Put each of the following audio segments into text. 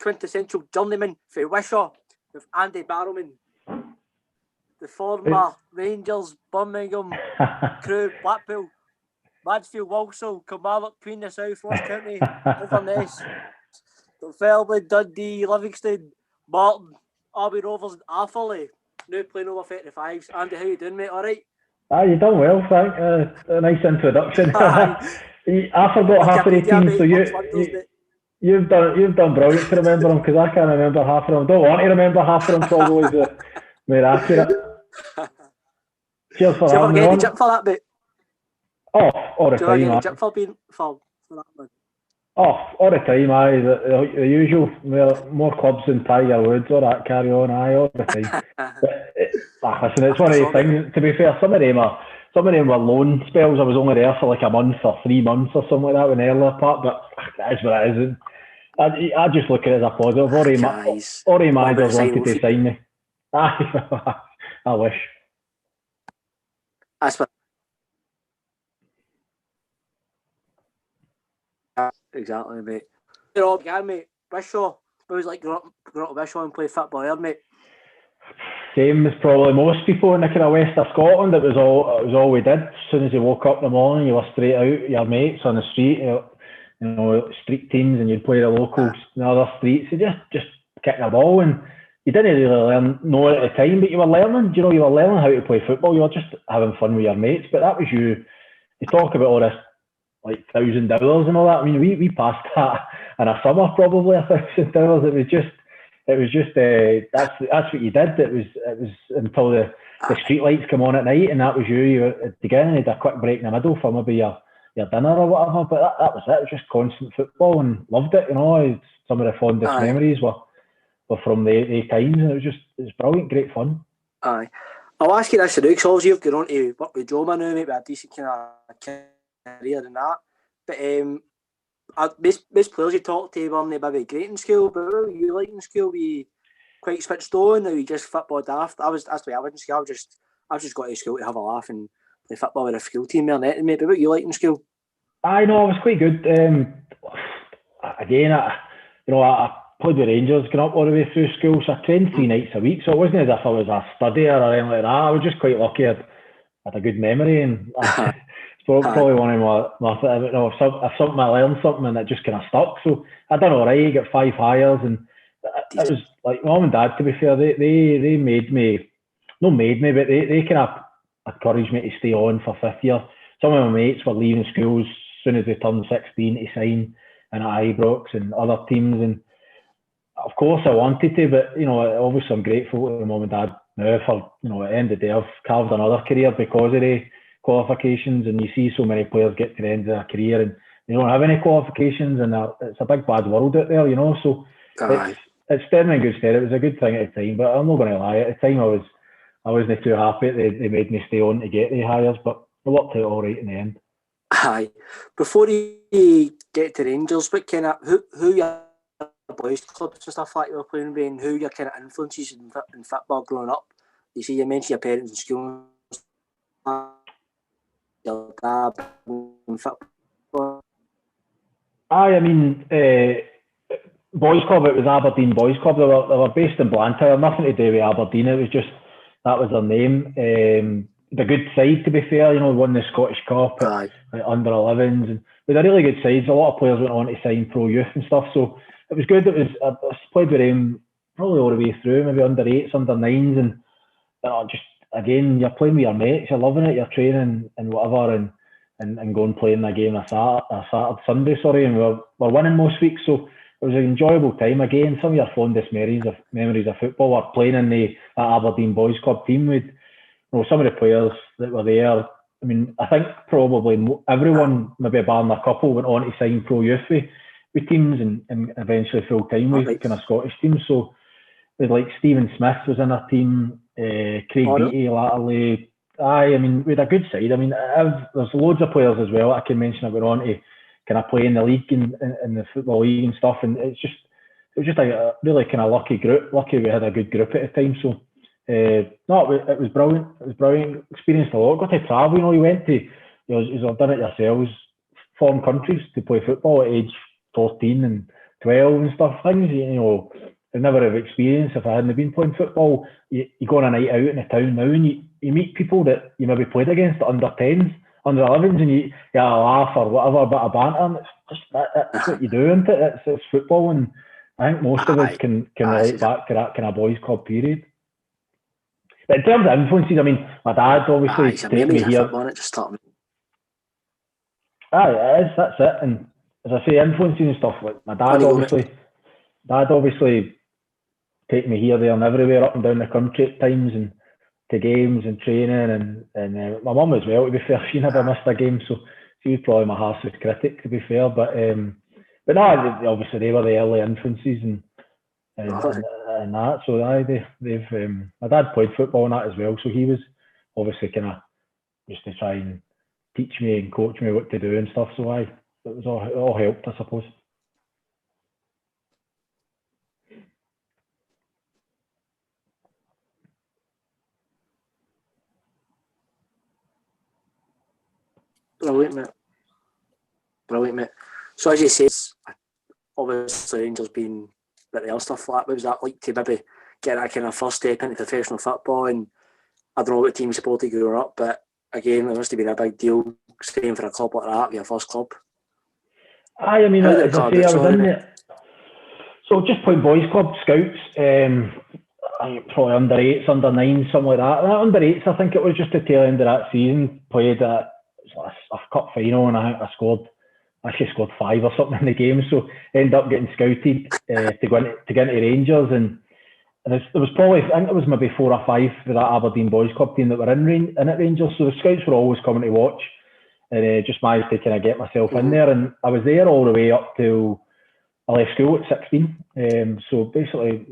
quintessential journeyman for Wishaw with Andy Barrowman, the former Rangers, Birmingham, Crewe, Blackpool, Mansfield, Walsall, Kilmarnock, Queen of South, Ross County, Inverness, Dunfermline, Dundee, Livingston, Martin, Abbey Rovers and Atherley. Now playing over 35s. Andy, how you doing, mate? All right? You done well, thank a nice introduction. I forgot half of the teams, so you've done brilliant to remember them, because I can't remember half of them. Don't want to remember half of them, probably is more accurate. Cheers for having me on. Jip for that, mate? Oh, all the time. Do you get the jip for being for that one? Oh, all the time, the usual, more clubs than Tiger Woods, all that carry on, all the time. But listen, it's one of these things. To be fair, some of them were loan spells. I was only there for like a month or 3 months or something like that in the earlier part, but that is what it is. I just look at it as a positive. Already managers wanted to sign me. I wish. That's what. Exactly, mate. You're all again, mate. Wishaw. It was like growing up at Wishaw and play football here, mate. Same as probably most people in the kind of west of Scotland. It was all we did. As soon as you woke up in the morning, you were straight out, your mates on the street, street teams, and you'd play the locals in the other streets. You just kicking a ball, and you didn't really know at the time, but you were learning. You were learning how to play football. You were just having fun with your mates. But that was you. You talk about all this like $1,000 and all that. I mean, we passed that in a summer, probably $1,000. It was just that's what you did. It was until the street lights come on at night, and that was you at the beginning. You had a quick break in the middle for maybe your dinner or whatever. But that was it. It was just constant football, and loved it. Some of the fondest memories were from the times, and it was brilliant, great fun. Aye, I'll ask you this now, because obviously you've gone on to work with Joma now, mate, with a decent kind of career in that. But most players you talk to weren't maybe great in school, but what were you like in school? Were you quite switched on, or you just football daft? That's the way I was in school. I just got to school to have a laugh and play football with a school team there, mate. But what were you like in school? I know, I was quite good. Again, I played with Rangers growing up all the way through school, so I trained 3 nights a week, so it wasn't as if I was a studier or anything like that. I was just quite lucky. I had a good memory, and it's probably one of my if something I learned something and it just kind of stuck. So I done all right, got 5 hires, and it was like mum and dad, to be fair, they made me, not made me, but they kind of encouraged me to stay on for 5th year. Some of my mates were leaving schools as soon as they turned 16 to sign in at Ibrox and other teams, and of course I wanted to, but obviously I'm grateful to mum and dad now for, at the end of the day, I've carved another career because of the qualifications, and you see so many players get to the end of their career and they don't have any qualifications, and it's a big bad world out there, so it's stood me in good stead. It was a good thing at the time, but I'm not going to lie, at the time I wasn't too happy they made me stay on to get the hires, but it worked out all right in the end. Aye. Before you get to Rangers, what kind of who your boys clubs and stuff like you were playing with, and who your kind of influences in football growing up? You mentioned your parents in school, your dad in football. I mean, boys club, it was Aberdeen Boys Club. They were based in Blantyre, nothing to do with Aberdeen. It was just that was their name. The good side, to be fair, won the Scottish Cup at under 11s, and with a really good side. A lot of players went on to sign pro youth and stuff, so it was good. I played with them probably all the way through, maybe under 8s, under 9s, and just again, you're playing with your mates, you're loving it, you're training and whatever, and going playing a game Sunday, and we're winning most weeks, so it was an enjoyable time. Again, some of your fondest memories of football were playing in the Aberdeen Boys Club team with some of the players that were there. I mean, I think probably everyone, maybe barring a couple, went on to sign pro youth with teams and eventually full time with kind of Scottish teams. So with like Stephen Smith was in our team, Craig Beattie latterly. I mean, we had a good side. I mean, there's loads of players as well I can mention that went on to kind of play in the league and in the football league and stuff. And it was just a really kind of lucky group. Lucky we had a good group at the time. So it was brilliant. It was brilliant. Experienced a lot. Got to travel. You went to, you've done it yourselves, foreign countries to play football at age 14 and 12 and stuff, things, you know, I never have experienced if I hadn't been playing football. You go on a night out in the town now and you meet people that you maybe played against under 10s, under 11s, and you laugh or whatever, a bit of banter, and it's just that's what you do, isn't it? It's football, and I think most of us can relate back to that kind of boys' club period. But in terms of influences, I mean, my dad obviously takes me here. It just started. It is, that's it. And as I say, influences and stuff, like my dad obviously take me here, there and everywhere, up and down the country at times, and to games and training, and my mum as well, to be fair. She never missed a game, so she was probably my harshest critic, to be fair. But no, obviously they were the early influences and that. So they've my dad played football and that as well, so he was obviously kind of used to try and teach me and coach me what to do and stuff. So it all helped, I suppose. Brilliant, mate. So as you say, obviously Rangers being a bit of other stuff like that. What was that like to maybe get that kind of first step into professional football? And I don't know what team you supported growing up, but again, it must have been a big deal staying for a club like that, your first club. I mean, as I say, I was in it. So just playing boys' club, scouts, probably under 8s, under 9s, something like that. And under 8s, I think it was just the tail end of that season. Played a cup final, and I scored 5 or something in the game. So ended up getting scouted to go into Rangers, and there was probably, I think it was maybe 4 or 5 for that Aberdeen boys' club team that were in at Rangers. So the scouts were always coming to watch, and just managed to kind of get myself in there. And I was there all the way up till I left school at 16. So basically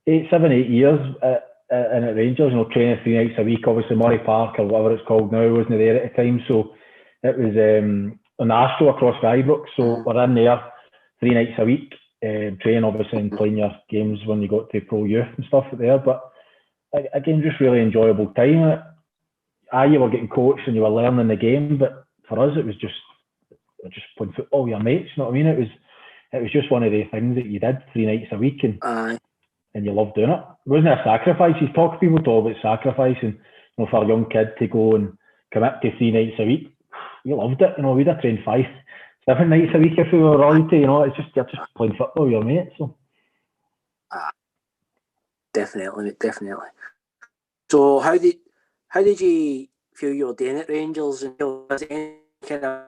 7, 8 years at Rangers, you know, training 3 nights a week. Obviously Murray Park or whatever it's called now wasn't there at the time, so it was on the Astro across Guybrook. So we're in there 3 nights a week, training obviously and playing your games when you got to pro youth and stuff there. But again, just really enjoyable time. You were getting coached and you were learning the game, but for us it was just playing football with your mates. You know what I mean? It was just one of the things that you did 3 nights a week, and you loved doing it. It wasn't a sacrifice. People talk about sacrifice, and you know, for a young kid to go and commit to 3 nights a week, you loved it. You know, we'd have trained 5, 7 nights a week if we were royalty. You know, you're just playing football with your mates. So definitely. So how did you feel you were doing at Rangers, and was it any kind of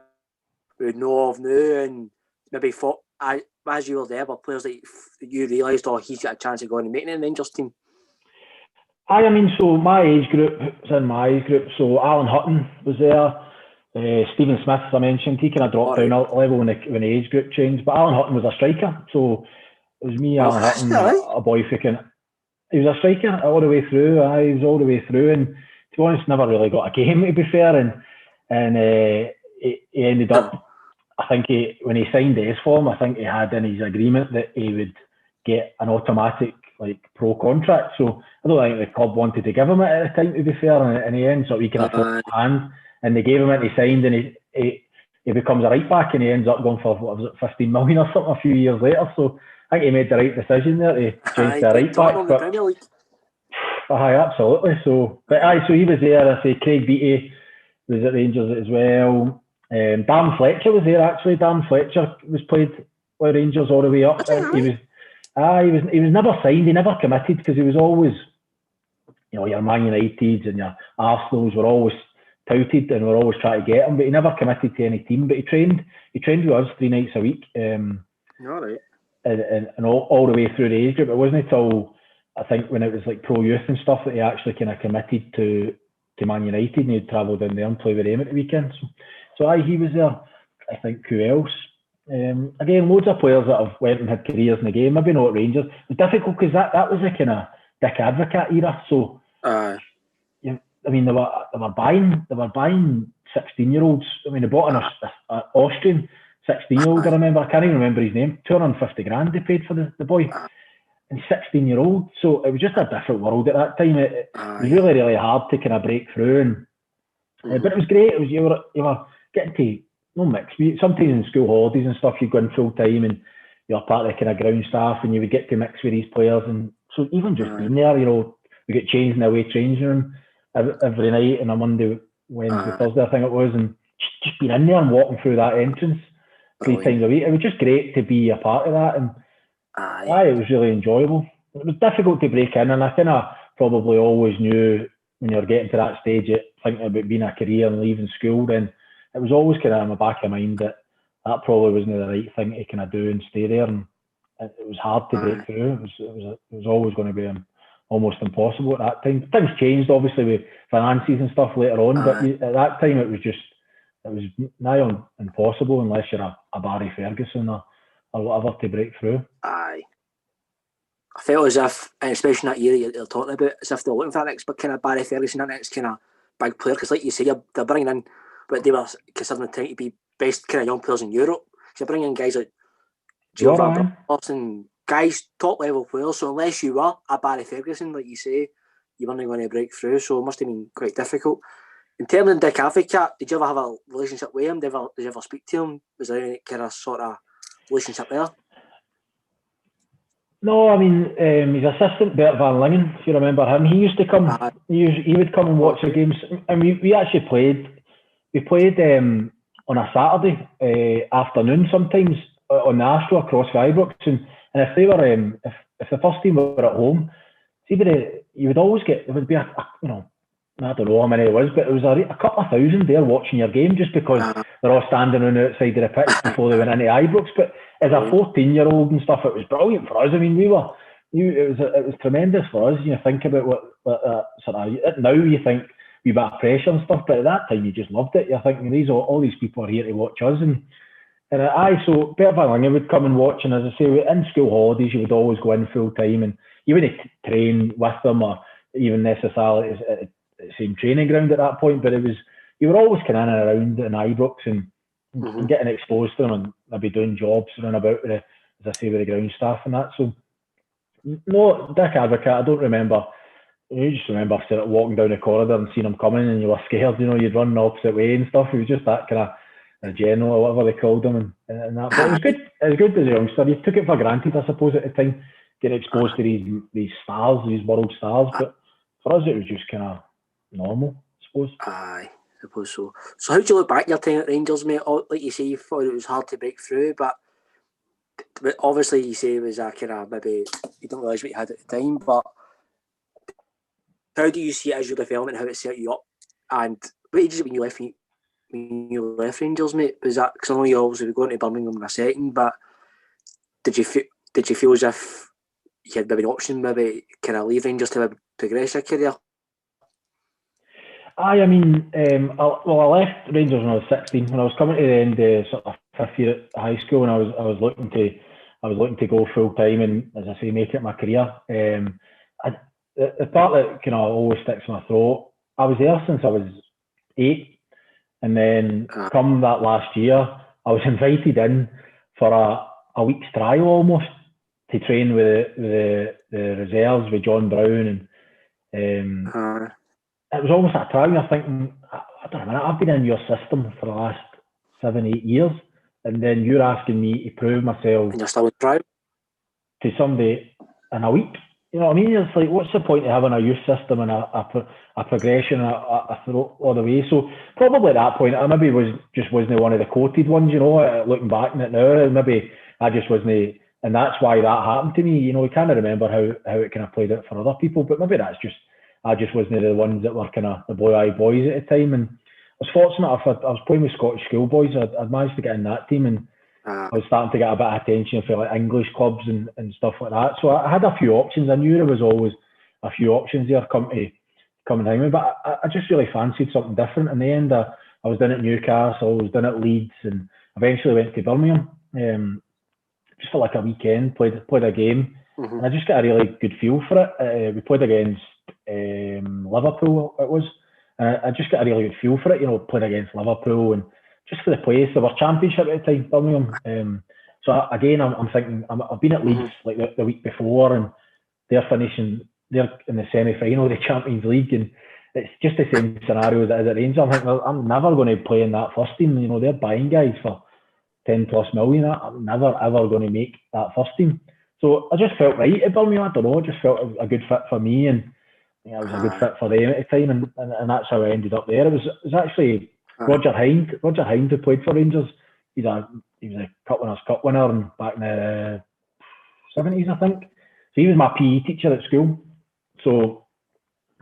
we know of now, and maybe thought as you were there, were players that you realised, he's got a chance of going and making it in the Rangers team? I mean, so my age group was in my age group. So Alan Hutton was there. Stephen Smith, as I mentioned, he kind of dropped down a level when the age group changed. But Alan Hutton was a striker. So it was me, Alan Hutton, a boy who he was a striker all the way through. He was all the way through. And to be honest, never really got a game, to be fair. And he ended up, I think when he signed the S-form, I think he had in his agreement that he would get an automatic pro contract. So I don't think the club wanted to give him it at the time, to be fair, and he ends up he can afford hand, and they gave him it, he signed, and he becomes a right back, and he ends up going for what was it, 15 million or something a few years later. So I think he made the right decision there to change to a right back. But absolutely. So he was there. I say Craig Beattie was at Rangers as well. Darren Fletcher was there actually. Darren Fletcher was played with Rangers all the way up. He was never signed. He never committed because he was always, you know, your Man Uniteds and your Arsenals were always touted and were always trying to get him, but he never committed to any team. But he trained with us 3 nights a week. All right. And all the way through the age group. It wasn't until I think when it was pro youth and stuff that he actually kind of committed to Man United, and he'd travel down there and play with them at the weekends. So he was there. I think who else? Again, loads of players that have went and had careers in the game. Maybe not at Rangers. It was difficult because that was the kind of Dick Advocaat era. So I mean, they were buying 16-year-olds. I mean, they bought an Austrian 16-year-old. I remember. I can't even remember his name. 250 grand they paid for the boy. And 16-year-old. So it was just a different world at that time. It was really hard to kind of break through. But it was great. You were getting to no mix. Sometimes in school holidays and stuff, you go in full time and you're part of the kind of ground staff, and you would get to mix with these players. And so even just being there, we get changed in the away changing room every night on a Monday, Wednesday, Thursday, I think it was, and just being in there and walking through that entrance 3 times a week. It was just great to be a part of that, and it was really enjoyable. It was difficult to break in, and I kind of probably always knew when you're getting to that stage, thinking about being a career and leaving school, then it was always kind of in the back of my mind that probably wasn't the right thing to kind of do and stay there, and it was hard to break through. It was always going to be almost impossible at that time. Things changed obviously with finances and stuff later on, but at that time it was nigh on impossible unless you're a Barry Ferguson or whatever to break through. Aye. I felt as if, and especially in that year you're talking about, as if they're looking for that next kind of Barry Ferguson, that next kind of big player, because like you say, they're bringing in what they were considering trying to be best kind of young players in Europe. So you're bringing in guys like Joe Van and guys, top level players. So unless you were a Barry Ferguson, like you say, you weren't going to break through. So it must have been quite difficult. In terms of Dick Advocaat, did you ever have a relationship with him? Did you ever speak to him? Was there any kind of sort of relationship there? No, I mean, his assistant, Bert Van Lingen, if you remember him, he used to come, he would come and watch the games. And we actually played, on a Saturday afternoon sometimes on the Astro across Ibrox. And if they were, if the first team were at home, see, you would always get, it would be I don't know how many it was, but it was a couple of thousand there watching your game just because they're all standing on the outside of the pitch before they went into Ibrox. But as a 14-year-old and stuff, it was brilliant for us. I mean, it was tremendous for us. You think about what sort of, now you think we bit of pressure and stuff, but at that time you just loved it. You're thinking all these people are here to watch us, and so Bert Van Lingen would come and watch, and as I say, in school holidays you would always go in full time, and you wouldn't train with them or even necessarily at the same training ground at that point, but you were always kind of in and around in Ibrox and getting exposed to them and maybe doing jobs running about with as I say, with the ground staff and that. So no, Dick Advocaat, I don't remember. You just remember sort of walking down the corridor and seeing him coming, and you were scared. You'd run the opposite way and stuff. He was just that kind of general or whatever they called him, and that. But it was good. It was good as a youngster. You took it for granted, I suppose, at the time, getting exposed to these stars, these world stars. But for us, it was just kind of normal, I suppose. Aye, I suppose so. So how do you look back at your time at Rangers, mate? Like you say, you thought it was hard to break through, but obviously you say it was a kind of, maybe you don't realise what you had at the time, but how do you see it as your development, how it set you up? And what age is it when you left Rangers, mate? Was that, because I know you obviously were going to Birmingham in a second, but did you feel as if you had maybe an option, maybe kind of leave Rangers to progress your career? I mean, I left Rangers when I was 16. When I was coming to the end of sort of fifth year at high school, and I was looking to go full time and, as I say, make it my career. The part that kind of always sticks in my throat, I was there since I was 8, and then come that last year, I was invited in for a week's trial almost to train with the reserves with John Brown, and it was almost a trial. You're thinking, I don't know, I've been in your system for the last 7-8 years, and then you're asking me to prove myself and you're still in trial to somebody in a week. You know what I mean? It's like, what's the point of having a youth system and a progression all the way? So probably at that point, I maybe wasn't one of the quoted ones, looking back on it now. Maybe I just wasn't, and that's why that happened to me. We can't remember how it kind of played out for other people, but maybe that's just, I just wasn't the ones that were kind of the boy boys at the time. And I was fortunate I was playing with Scottish schoolboys. I'd managed to get in that team, and I was starting to get a bit of attention for like English clubs and stuff like that. So I had a few options. I knew there was always a few options there coming to me, but I just really fancied something different. In the end, I was down at Newcastle, I was down at Leeds, and eventually went to Birmingham just for like a weekend, played a game, and I just got a really good feel for it. We played against Liverpool, it was. I just got a really good feel for it, playing against Liverpool and just for the place. They were championship at the time, Birmingham. So again, I'm thinking, I've been at Leeds like the week before, and they're in the semi-final of the Champions League, and it's just the same scenario that is at Rangers. I think I'm never going to play in that first team. You know, they're buying guys for 10 plus million. I'm never ever going to make that first team. So I just felt right at Birmingham. I don't know. It just felt a good fit for me, and it was a good fit for them at the time, and that's how I ended up there. It was actually Roger Hind. Roger Hind who played for Rangers. He was a Winners' Cup winner and back in the 70s, I think. So he was my PE teacher at school. So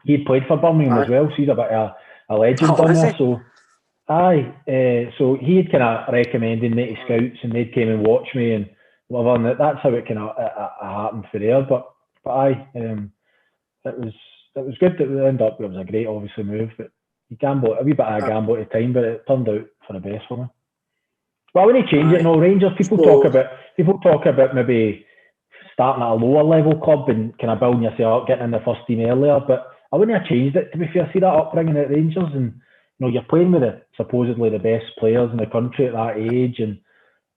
he'd played for Birmingham as well. So he's a bit of a legend on there. So so he had kind of recommended me to scouts, and they'd came and watched me and whatever. And that's how it kind of happened for there. But it was good that we ended up. It was a great, obviously, move. But you gamble a wee bit of a gamble at the time, but it turned out for the best for me. Well, I wouldn't change it. No, Rangers. People talk about maybe starting at a lower level club and kind of building yourself up, getting in the first team earlier. But I wouldn't have changed it, to be fair. See that upbringing at Rangers, and you're playing with supposedly the best players in the country at that age, and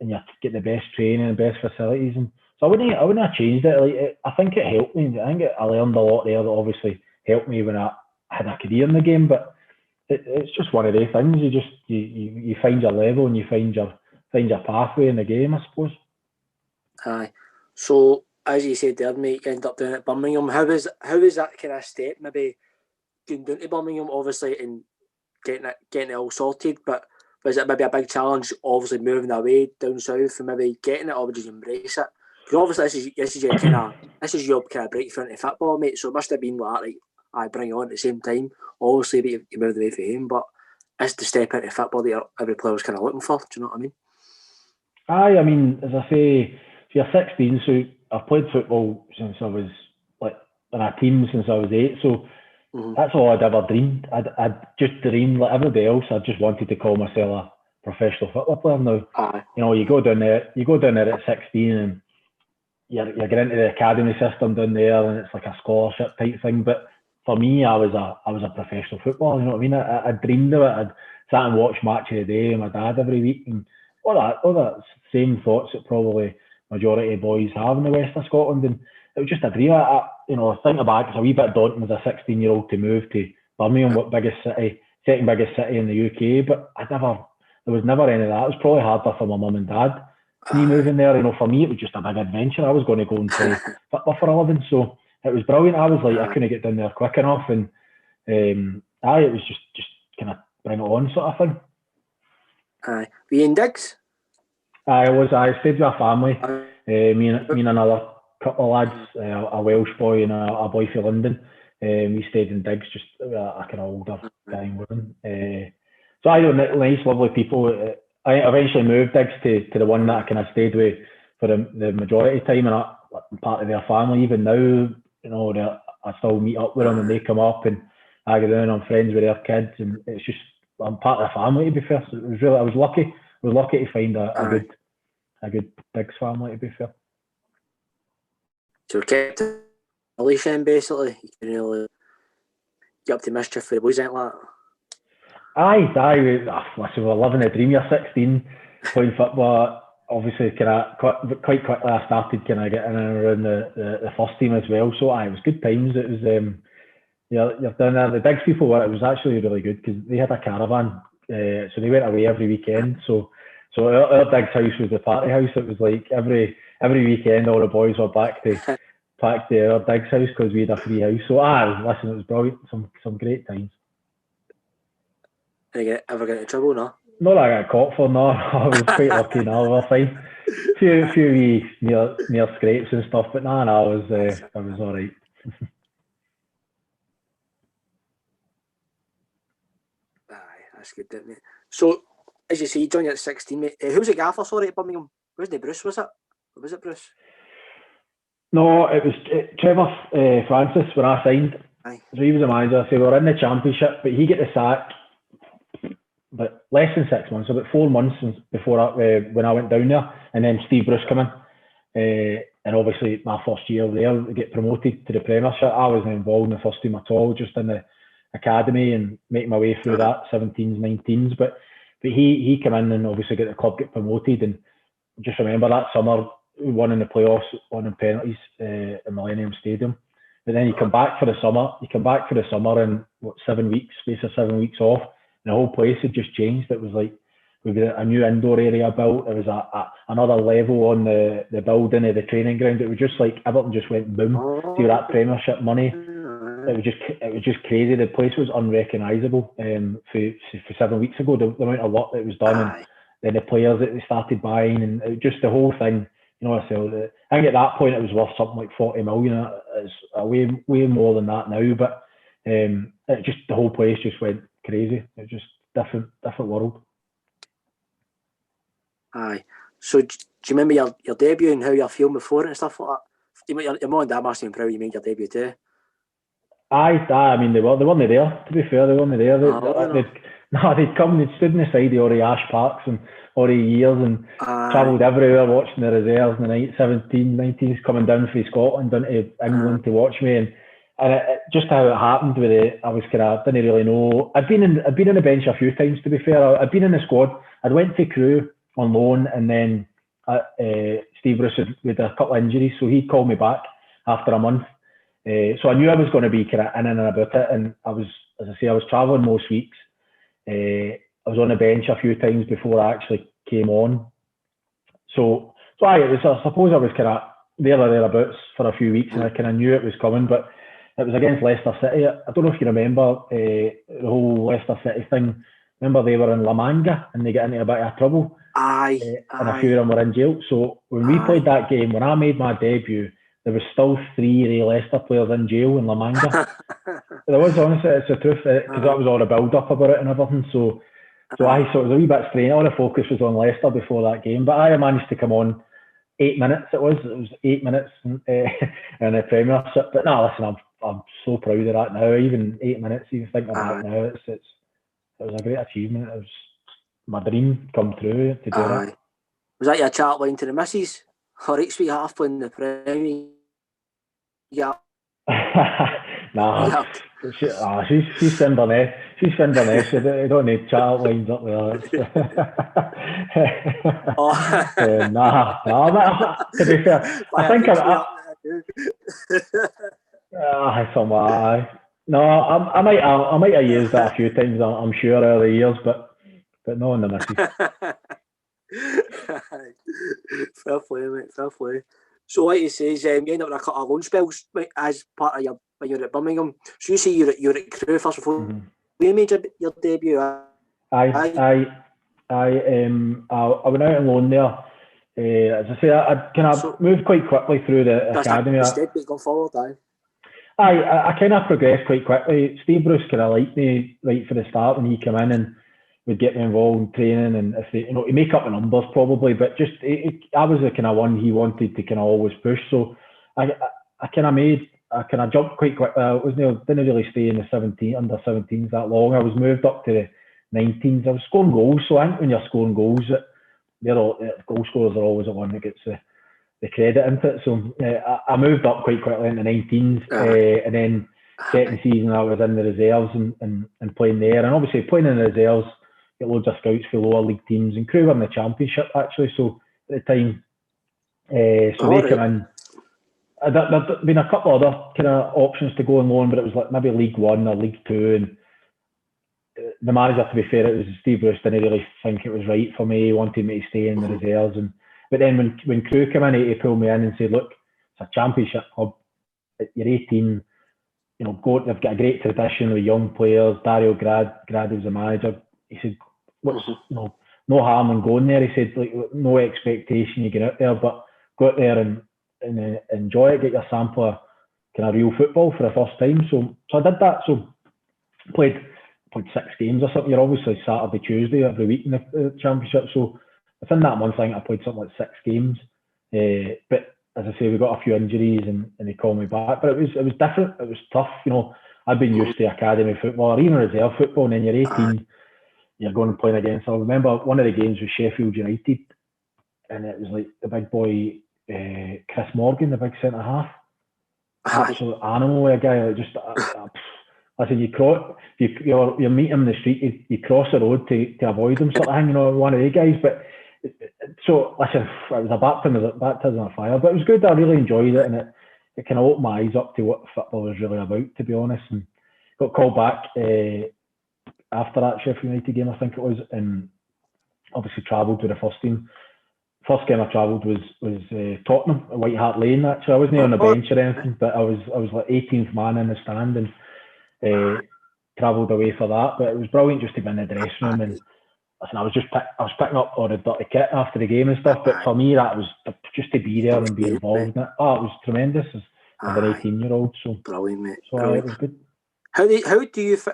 you get the best training and best facilities. And so I wouldn't have changed it. Like, I think it helped me. I think I learned a lot there that obviously helped me when I had a career in the game. But it's just one of those things. You find your level and you find your pathway in the game, I suppose. Aye. So as you said there, mate, you end up doing it at Birmingham. How is that kind of step? Maybe going down to Birmingham, obviously, and getting it all sorted. But was it maybe a big challenge, obviously moving away down south and maybe getting it, or would you embrace it? Because obviously this is your kind of breakthrough into football, mate. So it must have been like I bring it on at the same time. Obviously, but you moved away from him, but it's the step into football that every player was kind of looking for. Do you know what I mean? Aye, I mean, as I say, if you're 16, so I've played football since I was like in a team since I was 8. So that's all I'd ever dreamed. I'd just dreamed like everybody else. I just wanted to call myself a professional football player. Now, you go down there at 16, and you're getting into the academy system down there, and it's like a scholarship type thing. But for me, I was a professional footballer. You know what I mean? I dreamed of it. I'd sat and watched Match of the Day with my dad every week, and all that same thoughts that probably majority of boys have in the west of Scotland. And it was just a dream. Thinking back, it's a wee bit daunting as a 16-year-old to move to Birmingham, second biggest city in the UK. But there was never any of that. It was probably harder for my mum and dad. Me moving there, for me, it was just a big adventure. I was going to go and play football for a living, so it was brilliant. I was like, I couldn't get down there quick enough, and it was just kind of bring it on sort of thing. Were you in digs? I stayed with a family. Me and another couple of lads, a Welsh boy and a boy from London. We stayed in digs, just a kind of older guy and woman. So I know nice, lovely people. I eventually moved digs to the one that I kind of stayed with for the majority of time, and I'm part of their family. Even now, I still meet up with them and they come up, and I go down. I'm friends with their kids, and it's just I'm part of the family, to be fair. So I was lucky. I was lucky to find a good digs family, to be fair. So we kept a leash in, basically. You can really get up to mischief for the boys, ain't like that? Listen, we're living a dream. You're 16, playing football. Obviously, quite quickly I started kind of getting around the first team as well. So it was good times. It was you're down there. The Digs people it was actually really good because they had a caravan, so they went away every weekend. So our Digs house was the party house. It was like every weekend all the boys were back to our Digs house because we had a free house. So listen, it was brilliant. Some great times. Did you ever get into trouble, no? Not that I got caught for, no. I was quite lucky, no, we were fine. Few wee near scrapes and stuff, but I was all right. That's good, didn't it? So, as you say, you joined at 16, mate. Who was the gaffer, sorry, at Birmingham? Wasn't it Bruce, was it? Or was it Bruce? No, it was Trevor Francis when I signed. Aye. So he was the manager. So we were in the championship, but he got the sack. But less than 6 months, about 4 months before when I went down there, and then Steve Bruce came in, and obviously my first year there, to get promoted to the Premiership. I wasn't involved in the first team at all, just in the academy and making my way through that 17s, 19s. But he came in and obviously got the club get promoted, and just remember that summer we won in the playoffs, won in penalties in Millennium Stadium. But then you come back for the summer. You come back for the summer and what, 7 weeks, space of 7 weeks off, and the whole place had just changed. It was like we've got a new indoor area built. There was another level on the building of the training ground. It was just like everything just went boom. See that Premiership money. It was just crazy. The place was unrecognisable. For 7 weeks ago, the amount of work that was done, and then the players that they started buying, and it, just the whole thing. You know, I think at that point it was worth something like 40 million. It's way more than that now. But it just, the whole place just went crazy. It was just different world. Aye. So do you remember your debut and how you're feeling before it and stuff like that? Your mum and dad must have been proud you made your debut too. Aye, I mean they weren't there. To be fair, they weren't there. They'd come, they'd stood in the side of all the Ash Parks and all the years and travelled everywhere watching the reserves in the night, 17, 19s coming down from Scotland down to England to watch me, and it, just how it happened with it, I was kind of didn't really know. I'd been in the bench a few times, to be fair. I'd been in the squad. I'd went to Crewe on loan, and then Steve Bruce with a couple of injuries, so he called me back after a month. So I knew I was going to be kind of in and about it, and I was, as I say, I was travelling most weeks. I was on the bench a few times before I actually came on. So I suppose I was kind of there or thereabouts for a few weeks, and I kind of knew it was coming. But it was against Leicester City. I don't know if you remember the whole Leicester City thing. Remember they were in La Manga and they got into a bit of trouble. And a few of them were in jail. So when we played that game, when I made my debut, there was still 3 Leicester players in jail in La Manga. There was, honestly, it's the truth, because that was all the build-up about it and everything. So it was a wee bit strange. All the focus was on Leicester before that game, but I managed to come on 8 minutes. It was 8 minutes in the Premiership. But no, listen, I'm so proud of that now. Even 8 minutes, even thinking about it now, it was a great achievement. It was my dream come true to do that. Was that your chat line to the missus? All right, sweetheart, playing the Premier. Yeah. Nah, she's Inverness. She's Inverness. You don't need chat lines up there. To be fair, I think I might have used that a few times. I'm sure over the years, but no in the missus. Fair play, mate. Fair play. So, like you say, you ended up with a couple of loan spells as part of when you're at Birmingham. So you say you're at Crewe first before you made your debut. I went out on loan there. As I say, I kind of moved quite quickly through the academy. Going forward, I kind of progressed quite quickly. Steve Bruce kind of liked me right for the start when he came in and would get me involved in training, and if they, to make up the numbers probably, but just I was the kind of one he wanted to kind of always push. So I kind of jumped quite quick. Didn't really stay in the under 17s that long. I was moved up to the 19s. I was scoring goals, so I think when you're scoring goals, goal scorers are always the one that gets the credit into it. So I moved up quite quickly in the 19s, and then second season I was in the reserves and playing there, and obviously playing in the reserves, get loads of scouts for lower league teams, and Crewe were in the Championship actually. So at the time, they came in. There'd been a couple other kind of options to go on loan, but it was like maybe League One or League Two, and the manager, to be fair, it was Steve Bruce, didn't really think it was right for me. He wanted me to stay in the reserves, but then when Crewe came in, he pulled me in and said, "Look, it's a Championship club. You're 18. They've got a great tradition with young players. Dario Grad was the manager. He said, no harm in going there." He said, like, no expectation you get out there, but go out there and enjoy it, get your sample of kind of real football for the first time. So I did that. So played 6 games or something. You're obviously Saturday, Tuesday every week in the Championship. So within that month, I think I played something like 6 games. But as I say, we got a few injuries and they called me back. But it was different. It was tough. I'd been used to academy football or even reserve football, and then you're 18, you're going and playing against. I remember one of the games was Sheffield United, and it was like the big boy, Chris Morgan, the big centre half. Absolute animal, a guy. Like just, listen, you meet him in the street, you cross the road to avoid him, sort of thing. One of the guys. But so listen, it was a baptism of fire, but it was good. I really enjoyed it, and it kind of opened my eyes up to what football was really about, to be honest. And got called back after that Sheffield United game, I think it was, and obviously travelled with the first team. First game I travelled was Tottenham at White Hart Lane. Actually, I wasn't on the bench or anything, but I was like 18th man in the stand and travelled away for that. But it was brilliant just to be in the dressing room, and listen, I was picking up all the dirty kit after the game and stuff. But for me, that was just to be there and be involved in it. Oh, it was tremendous as an 18-year-old. So brilliant, mate. So Brilliant. It was good.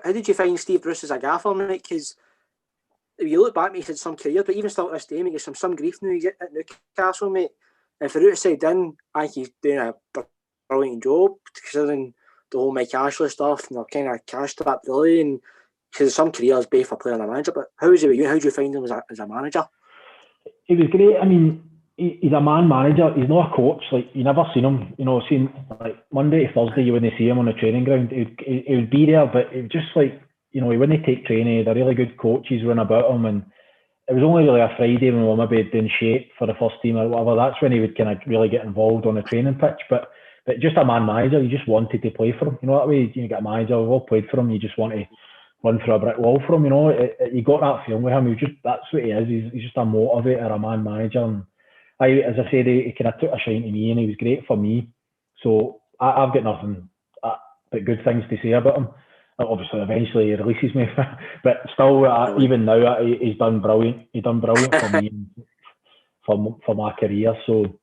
How did you find Steve Bruce as a gaffer, mate? Because if you look back, mate, he's had some career, but even still at this day, mate, he's some grief now. He's at Newcastle, mate. And for outside in, I think he's doing a brilliant job, considering the whole Mike Ashley stuff and they're kind of cash strapped really. And because some careers both for player and a manager. But how was it with you? How did you find him as a manager? He was great. I mean, he's a man manager. He's not a coach. Like, you never seen him. Seen like Monday to Thursday, you wouldn't see him on the training ground. He would be there, but it was just like, he wouldn't take training. The really good coaches run about him, and it was only really a Friday when we were maybe doing shape for the first team or whatever. That's when he would kind of really get involved on the training pitch. But just a man manager, you just wanted to play for him. That way, you get a manager, we've all played for him. You just want to run through a brick wall for him. You got that feeling with him. That's what he is. He's just a motivator, a man manager. And as I said, he kind of took a shine to me, and he was great for me. So I've got nothing but good things to say about him. Obviously, eventually he releases me, but still, even now, he's done brilliant. He's done brilliant for me, for my career. So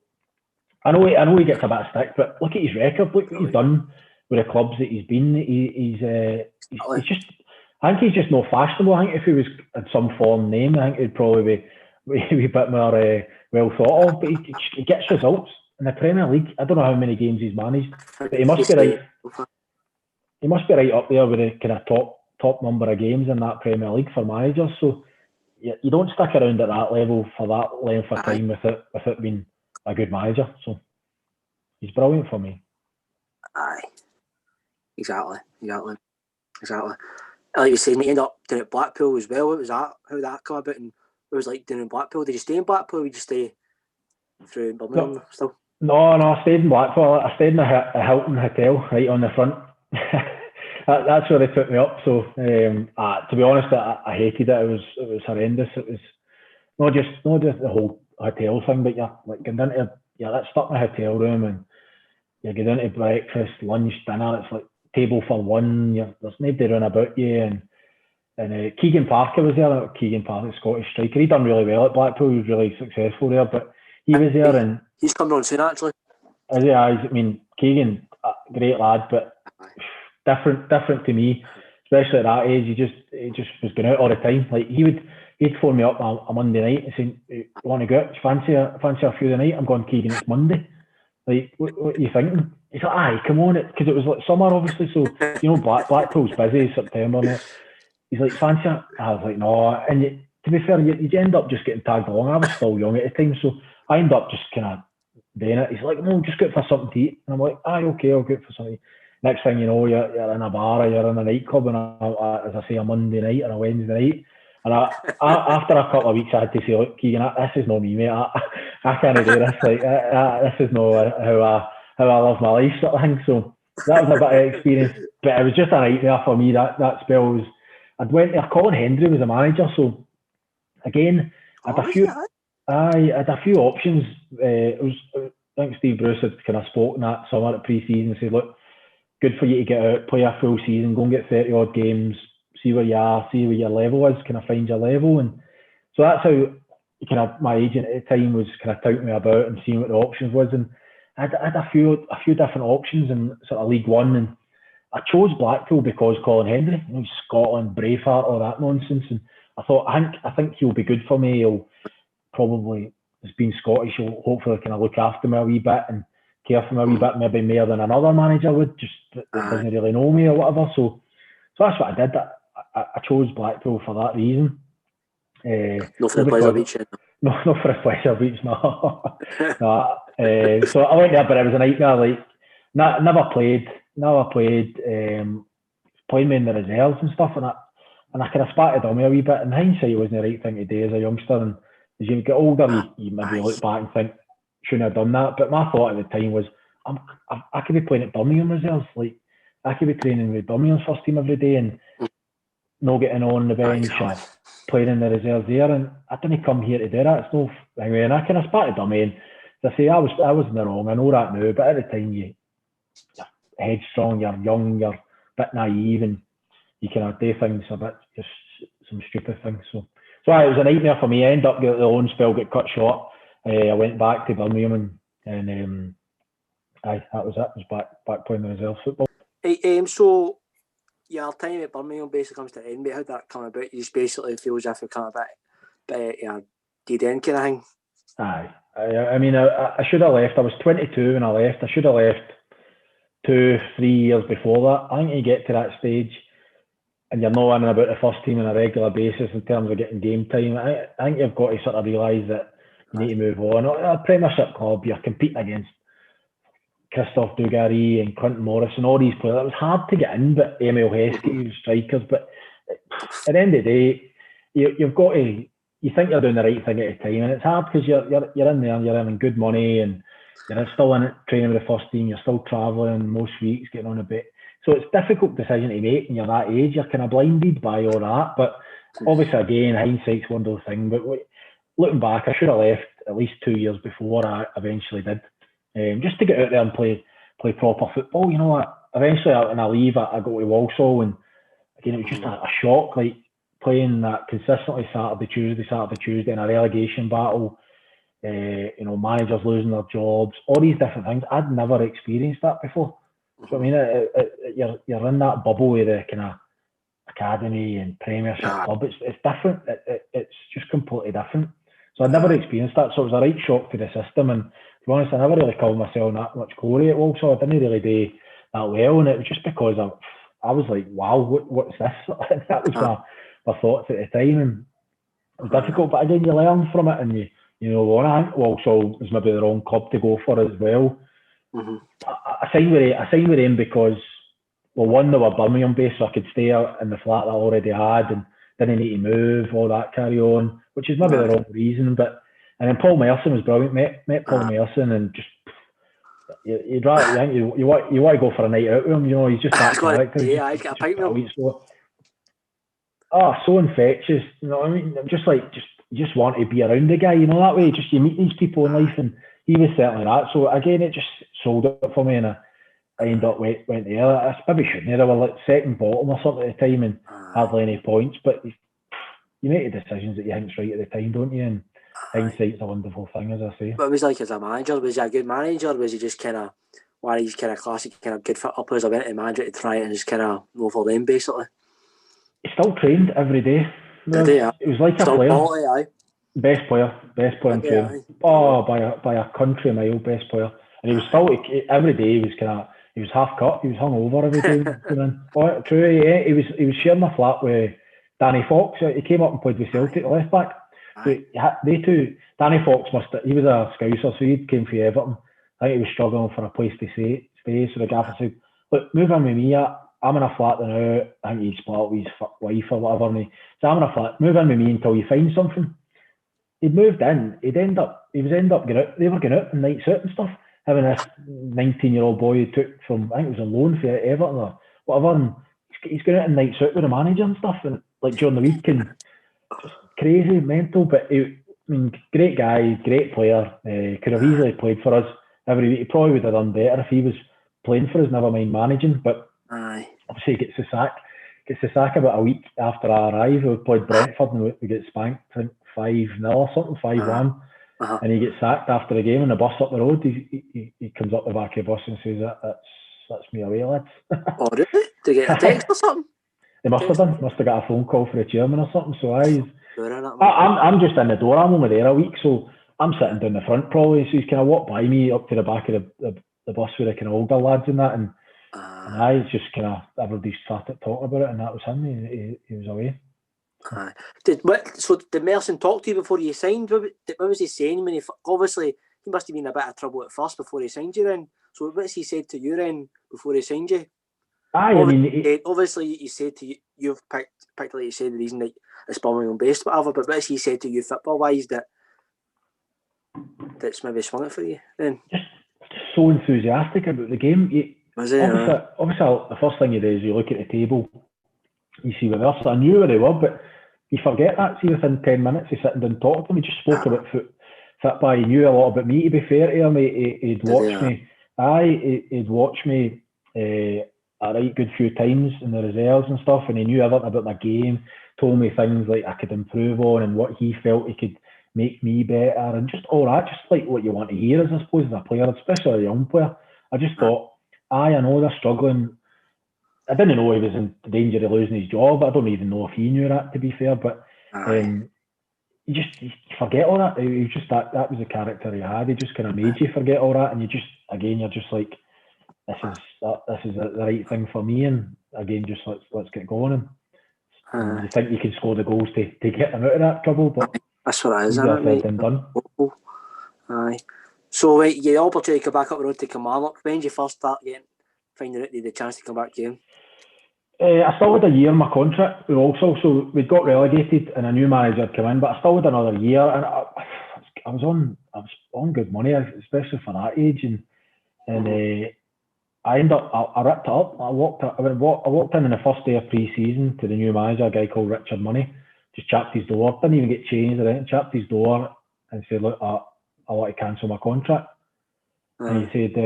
I know he gets a bit of stick, but look at his record. Look what he's done with the clubs that he's been. He's just. I think he's just not fashionable. I think if he was had some foreign name, I think he'd probably be a bit more well thought of. But he gets results in the Premier League. I don't know how many games he's managed, but he must be right. He must be right up there with the kind of top number of games in that Premier League for managers. So you don't stick around at that level for that length of time with it being a good manager. So he's brilliant for me. Aye, exactly. Like you said, you end up doing it at Blackpool as well. What was that? How did that come about? And what was it like doing in Blackpool? Did you stay in Blackpool or did you stay through Birmingham still? No, I stayed in Blackpool. I stayed in a Hilton hotel right on the front. That's where they took me up. So to be honest, I hated it. It was horrendous. It was not just the whole hotel thing, but you're like getting into stuck in a hotel room and you get into breakfast, lunch, dinner. It's like table for one. There's nobody running about you. And Keegan Parker was there. Keegan Parker, Scottish striker. He done really well at Blackpool. He was really successful there. But he was there, and he's coming on soon actually. I mean, Keegan, great lad, but different to me, especially at that age. He just was going out all the time. Like he'd phone me up a Monday night and saying, "You want to go out? Fancy a few of the night?" I'm going, "Keegan, it's Monday. Like, what are you thinking?" He's like, "Aye, come on," because it was like summer, obviously. So Blackpool's busy September. And he's like, "Fancy it?" I was like, "No." And to be fair, you end up just getting tagged along. I was still young at the time, so I ended up just kind of doing it. He's like, "No, just go out for something to eat." And I'm like, "Aye, okay, I'll go out for something." Next thing you know, you're in a bar or you're in a nightclub, and as I say, a Monday night or a Wednesday night. And after a couple of weeks, I had to say, "Look, Keegan, this is not me, mate. I can't do this. Like, this is not how I live my life," sort of thing. So that was a bit of experience, but it was just a nightmare for me. That spell was. I'd went there. Colin Hendry was a manager, so again, I had a few options. I think Steve Bruce had kind of spoken that summer at pre-season and said, "Look, good for you to get out, play a full season, go and get 30 odd games, see where you are, see where your level is, kind of find your level." And so that's how kind of my agent at the time was kind of touting me about and seeing what the options was. And I had a few different options in sort of League One, and I chose Blackpool because Colin Hendry, Scotland, Braveheart, all that nonsense. And I thought, I think he'll be good for me. He'll probably, as being Scottish, he'll hopefully kind of look after me a wee bit and care for me a wee bit, maybe more than another manager would, just that doesn't really know me or whatever. So that's what I did. I chose Blackpool for that reason. Not for the pleasure beach. No, not for the pleasure beach, no. No. So I went there, but it was a nightmare. Like, never played, playing me in the reserves and stuff, and I kind of spatted on me a wee bit. In hindsight, it wasn't the right thing to do as a youngster, and as you get older, you maybe look back and think, shouldn't have done that. But my thought at the time was, I could be playing at Birmingham reserves. Like, I could be training with Birmingham's first team every day and not getting on the bench or playing in the reserves there. And I didn't come here to do that. It's no, I mean, I kind of spat at dummy. And as I say, I was in the wrong. I know that now, but at the time, you're headstrong, you're young, you're a bit naive, and you kind of do things a bit, just some stupid things. So it was a nightmare for me. I ended up getting the loan spell get cut short. I went back to Birmingham and that was it. I was back playing the reserve football. So your time at Birmingham basically comes to an end, mate. How'd that come about? You just basically feel as if you're kind of a bit dead end kind of thing. Aye. I mean, I should have left. I was 22 when I left. I should have left 2-3 years before that. I think you get to that stage and you're not in and about the first team on a regular basis in terms of getting game time. I think you've got to sort of realise that you need to move on. A Premiership club, you're competing against Christophe Dugarry and Clinton Morris and all these players. It was hard to get in, but Emil Heskey, strikers. But at the end of the day, you've got to. You think you're doing the right thing at the time, and it's hard because you're in there, and you're earning good money, and you're still in it training with the first team. You're still travelling most weeks, getting on a bit. So it's a difficult decision to make when you're that age. You're kind of blinded by all that. But obviously, again, hindsight's one little thing. But looking back, I should have left at least 2 years before I eventually did. Just to get out there and play proper football. You know, eventually when I leave, I go to Walsall, and again it was just a shock, like playing that consistently Saturday, Tuesday in a relegation battle. You know, managers losing their jobs, all these different things. I'd never experienced that before. So I mean, you're in that bubble with the kind of academy and Premiership club. It's different. It's just completely different. So I'd never experienced that. So it was a right shock to the system. And to be honest, I never really called myself that much glory at Walsall. I didn't really do that well. And it was just because I was like, wow, what's this? That was my thoughts at the time. And it was difficult. But again, you learn from it. And you know what? I think Walsall was maybe the wrong club to go for as well. I signed with them because, well, one, they were Birmingham based, so I could stay out in the flat that I already had and didn't need to move, all that carry on, which is maybe the wrong reason. And then Paul Merson was brilliant. Met Paul Merson, and just you want to go for a night out with him. You know, he's just that character. Yeah, I get a pint with him. So infectious. You know what I mean? You just want to be around the guy. You know, that way, just you meet these people in life, and he was certainly that. So again, it just sold it for me, and I ended up went there. I maybe shouldn't have. I was like second bottom or something at the time and hardly any points. But you make the decisions that you think's right at the time, don't you? And hindsight's a wonderful thing, as I say. But it was like as a manager, was he a good manager? Was he just kind of one of these kind of classic kind of good fit uppers? I went to manager to try and just kind of go for them basically. He still trained every day. It was like a player. Quality, Best player in training. By a country mile, best player. And he was still every day. He was half cut. He was hung over every day. True. Yeah, he was sharing a flat with Danny Fox. He came up and played with Celtic, left back. So they two. Danny Fox he was a Scouser, so he came from Everton. I think he was struggling for a place to stay. So the gaffer said, "Look, move in with me. I'm in a flat now. I think he'd split up with his wife or whatever. And so I'm in a flat. Move in with me until you find something." He'd moved in. He was end up going out. They were going out and nights out and stuff. Having this 19-year-old boy who took from, I think it was a loan for Everton or whatever, and he's going out and nights out with the manager and stuff, and like during the week, and just crazy, mental. But great guy, great player. Could have easily played for us every week. He probably would have done better if he was playing for us, never mind managing. But obviously he gets the sack. Gets the sack about a week after I arrive. We played Brentford and we get spanked, I think 5-0 or something, 5-1. And he gets sacked after the game on the bus up the road. He comes up the back of the bus and says, that's me away, lads. Oh, really? Did he get a text or something? They must have done. Must have got a phone call for the chairman or something. So I'm just in the door. I'm only there a week, so I'm sitting down the front probably. So he's kind of walked by me up to the back of the bus with the kind of older lads and that. And I just kind of, everybody started talking about it, and that was him. He was away. Did Merson talk to you before you signed? What was he saying when obviously he must have been in a bit of trouble at first before he signed you then? So what's he said to you then before he signed you? Obviously he said to you, you've picked like you said, the reason that it's Birmingham based whatever, but what's he said to you football wise that's maybe swung it for you then? Just so enthusiastic about the game. Obviously, the first thing you do is you look at the table, you see where they are. So I knew where they were, but you forget that. See, within 10 minutes of sitting down and talking to them, he just spoke about football. He knew a lot about me, to be fair to him. He'd watched me. He'd watched me a right good few times in the reserves and stuff, and he knew everything about my game, told me things like I could improve on and what he felt he could make me better, and just all that, just like what you want to hear, I suppose, as a player, especially a young player. I just thought, I know they're struggling. I didn't know he was in danger of losing his job. I don't even know if he knew that, to be fair, but you forget all that. He was just that was the character he had. He just kind of made you forget all that, and you're just like, this is the right thing for me, and again, just let's get going. And you think you can score the goals to get them out of that trouble, but that's what it is, isn't it, mate? Done. Aye. So, you the opportunity to come back up the road to Kilmarnock. When did you first start finding out the chance to come back to him? I still had a year in my contract also, so we got relegated and a new manager had come in, but I still had another year, and I was on good money, especially for that age, and I ended up, I ripped it up. I walked in the first day of pre-season to the new manager, a guy called Richard Money, just chapped his door, didn't even get changed or anything, chapped his door and said, look, I want to cancel my contract. And he said,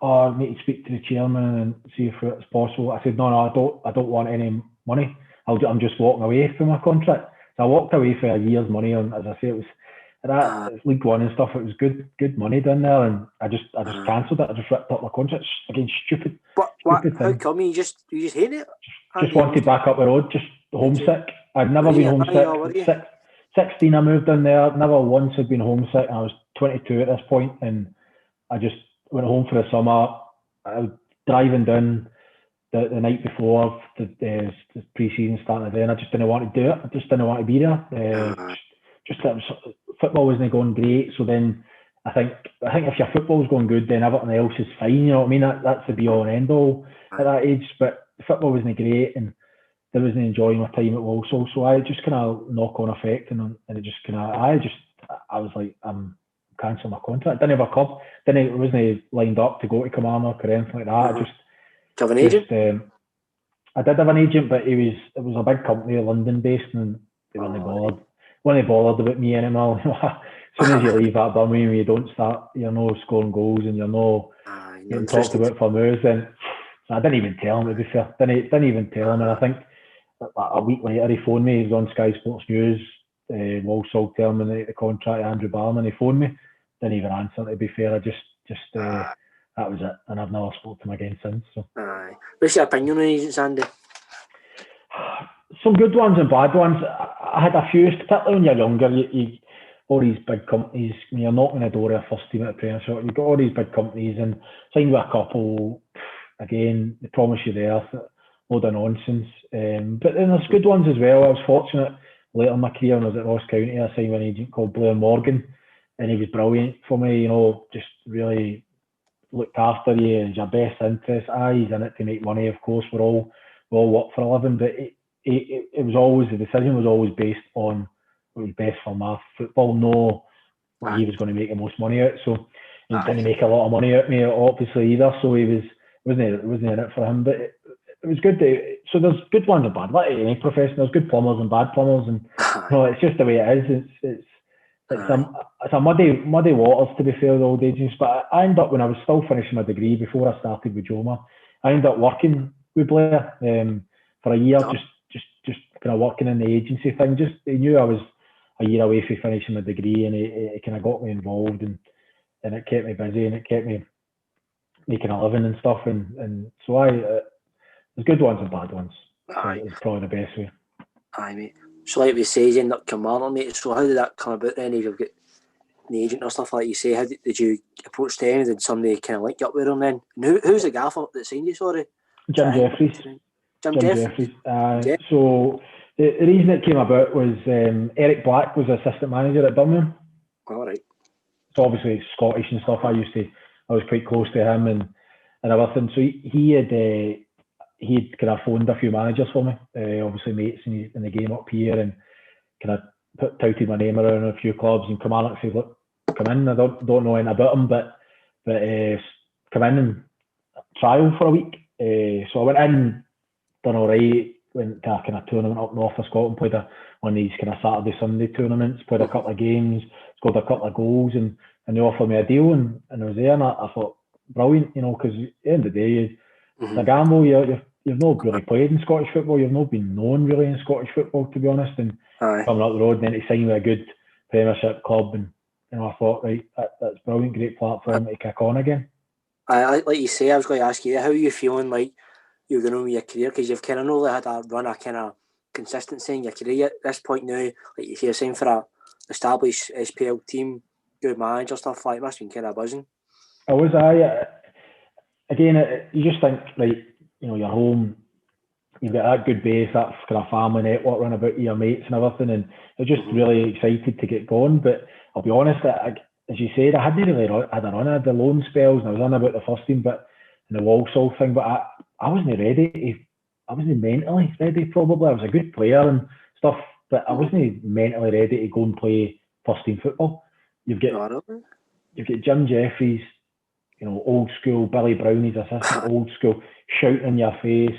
I need to speak to the chairman and see if it's possible. I said, no, I don't want any money. I'm just walking away from my contract. So I walked away for a year's money, and as I say, it was it's League One and stuff. It was good money down there, and I just cancelled it. I just ripped up my contract. Again, stupid. How come you just hate it? Just wanted back up the road, just homesick. I'd never been homesick. 16, I moved down there. Never once had been homesick. I was 22 at this point, and I just went home for the summer. I was driving down the night before the pre-season started then. I just didn't want to do it. I just didn't want to be there. Football wasn't going great. So then I think if your football's going good, then everything else is fine. You know what I mean? That's the be all and end all at that age. But football wasn't great, and there wasn't enjoying my time at Walsall. So I just kind of knock on effect, and it just kind of I was like, I'm cancel my contract. Didn't have a club. It wasn't lined up to go to Kilmarnock or anything like that. Do you have an agent? I did have an agent, but it was a big company, London based, and they weren't bothered. Weren't bothered about me anymore. As soon as you leave that Birmingham, you don't start, scoring goals, and getting talked about for moves. Then so I didn't even tell him, to be fair. Didn't even tell him, and I think a week later he phoned me. He was on Sky Sports News. Walsall terminated the contract. Andrew Barrowman. He phoned me. Didn't even answer, to be fair. I just that was it, and I've never spoken to him again since. So. What's your opinion on agents, Andy? Some good ones and bad ones. I had a few, particularly when you're younger. You all these big companies, when you're knocking the door of a first team at the Premiership, you've got all these big companies and signed with a couple. Again, they promise you there, load of nonsense. But then there's good ones as well. I was fortunate later in my career when I was at Ross County. I signed with an agent called Blair Morgan, and he was brilliant for me. Just really looked after you and your best interest. He's in it to make money, of course. We all work for a living, but it was always, the decision was always based on what was best for my football. No, what he was going to make the most money out. So he didn't make a lot of money out of me, obviously, either. So he wasn't in it for him, but it was good. So there's good ones and bad. Like any profession, there's good plumbers and bad plumbers, and it's just the way it is. It's a muddy waters, to be fair, the old agents. But I ended up, when I was still finishing my degree before I started with Joma, I ended up working with Blair for a year, just kind of working in the agency thing. Just he knew I was a year away from finishing my degree, and he kind of got me involved, and it kept me busy, and it kept me making a living and stuff. And so there's good ones and bad ones. It's probably the best way. Aye, mate. So like we say, you end up Kilmarnock, mate. So how did that come about then? If you've got an agent or stuff like you say, how did you approach them? Did somebody kind of link you up with them then? And who's the gaffer that signed you, sorry? Jim Jeffries. Jim Jeffries. So the reason it came about was Eric Black was assistant manager at Birmingham. All right. So obviously Scottish and stuff. I was quite close to him and everything. So he had kind of phoned a few managers for me, obviously mates in the game up here, and kind of touted my name around a few clubs, and Kilmarnock said, look, come in. I don't know anything about him, but come in and trial for a week. So I went in, done all right, went to a kind of tournament up north of Scotland, played one of these kind of Saturday, Sunday tournaments, played a couple of games, scored a couple of goals, and they offered me a deal, and I was there, and I thought, brilliant, because at the end of the day, it's a gamble. You've not really played in Scottish football, you've not been known really in Scottish football, to be honest, and coming up the road, and then to sign with a good Premiership club, and I thought, right, that's brilliant, great platform to kick on again. Like you say, I was going to ask you, how are you feeling like you're going on with your career? Because you've kind of not really had a run of kind of consistency in your career at this point now. Like you say, saying for a established SPL team, good manager, stuff like that, must have been kind of buzzing. Again, you just think, right, you're home, you've got that good base, that kind of family network running about your mates and everything, and you're just really excited to get going. But I'll be honest, as you said, I hadn't really had a run. I had the loan spells, and I was on about the first team, but and the Walsall thing, but I wasn't ready. I wasn't mentally ready, probably. I was a good player and stuff, but I wasn't mentally ready to go and play first team football. You've got Jim Jeffries, old school, Billy Brownie's assistant, old school, shouting in your face,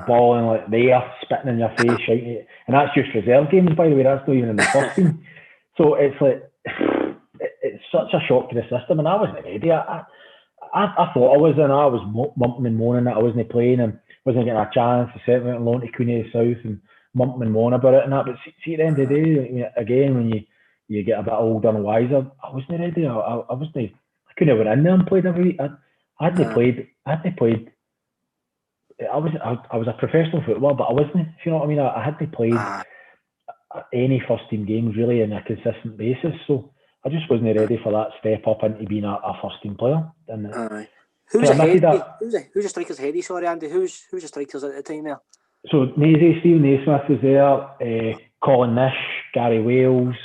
balling like there, spitting in your face, shouting, and that's just reserve games, by the way. That's not even in the first team. So it's like it's such a shock to the system, and I wasn't ready. I thought I was, and I was mumping and moaning that I wasn't playing and wasn't getting a chance. I sent me on loan to Queen of the South and mumping and moaning about it and that. But see, at the end of the day, again, when you get a bit older and wiser, I wasn't ready. I wasn't. I couldn't have went in there and played every week. I hadn't played. I was a professional footballer, but I wasn't. If you know what I mean, I hadn't played any first team games really on a consistent basis. So I just wasn't ready for that step up into being a first team player. And who's the strikers heady? Sorry, Andy. Who's the strikers at the time there? So Stephen Naismith was there. Colin Nish, Gary Wales.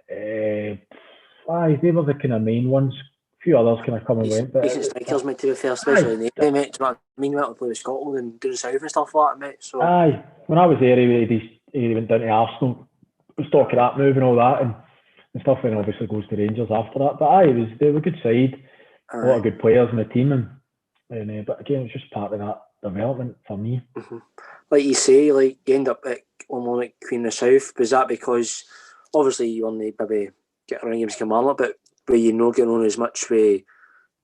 They were the kind of main ones. A few others kind of come and went. Decent strikers, mate, to be fair, especially in the mate. Do you know what I mean? We went to play with Scotland and do the South and stuff like that, mate. So when I was there, he went down to Arsenal. Was talking that move and all that and stuff, and obviously goes to Rangers after that. But they were a good side, a lot of good players in the team, and but again, it's just part of that development for me. Like you say, like you end up at Queen of the South. Was that because obviously you only maybe get around games Kilmarnock, but were you not getting on as much with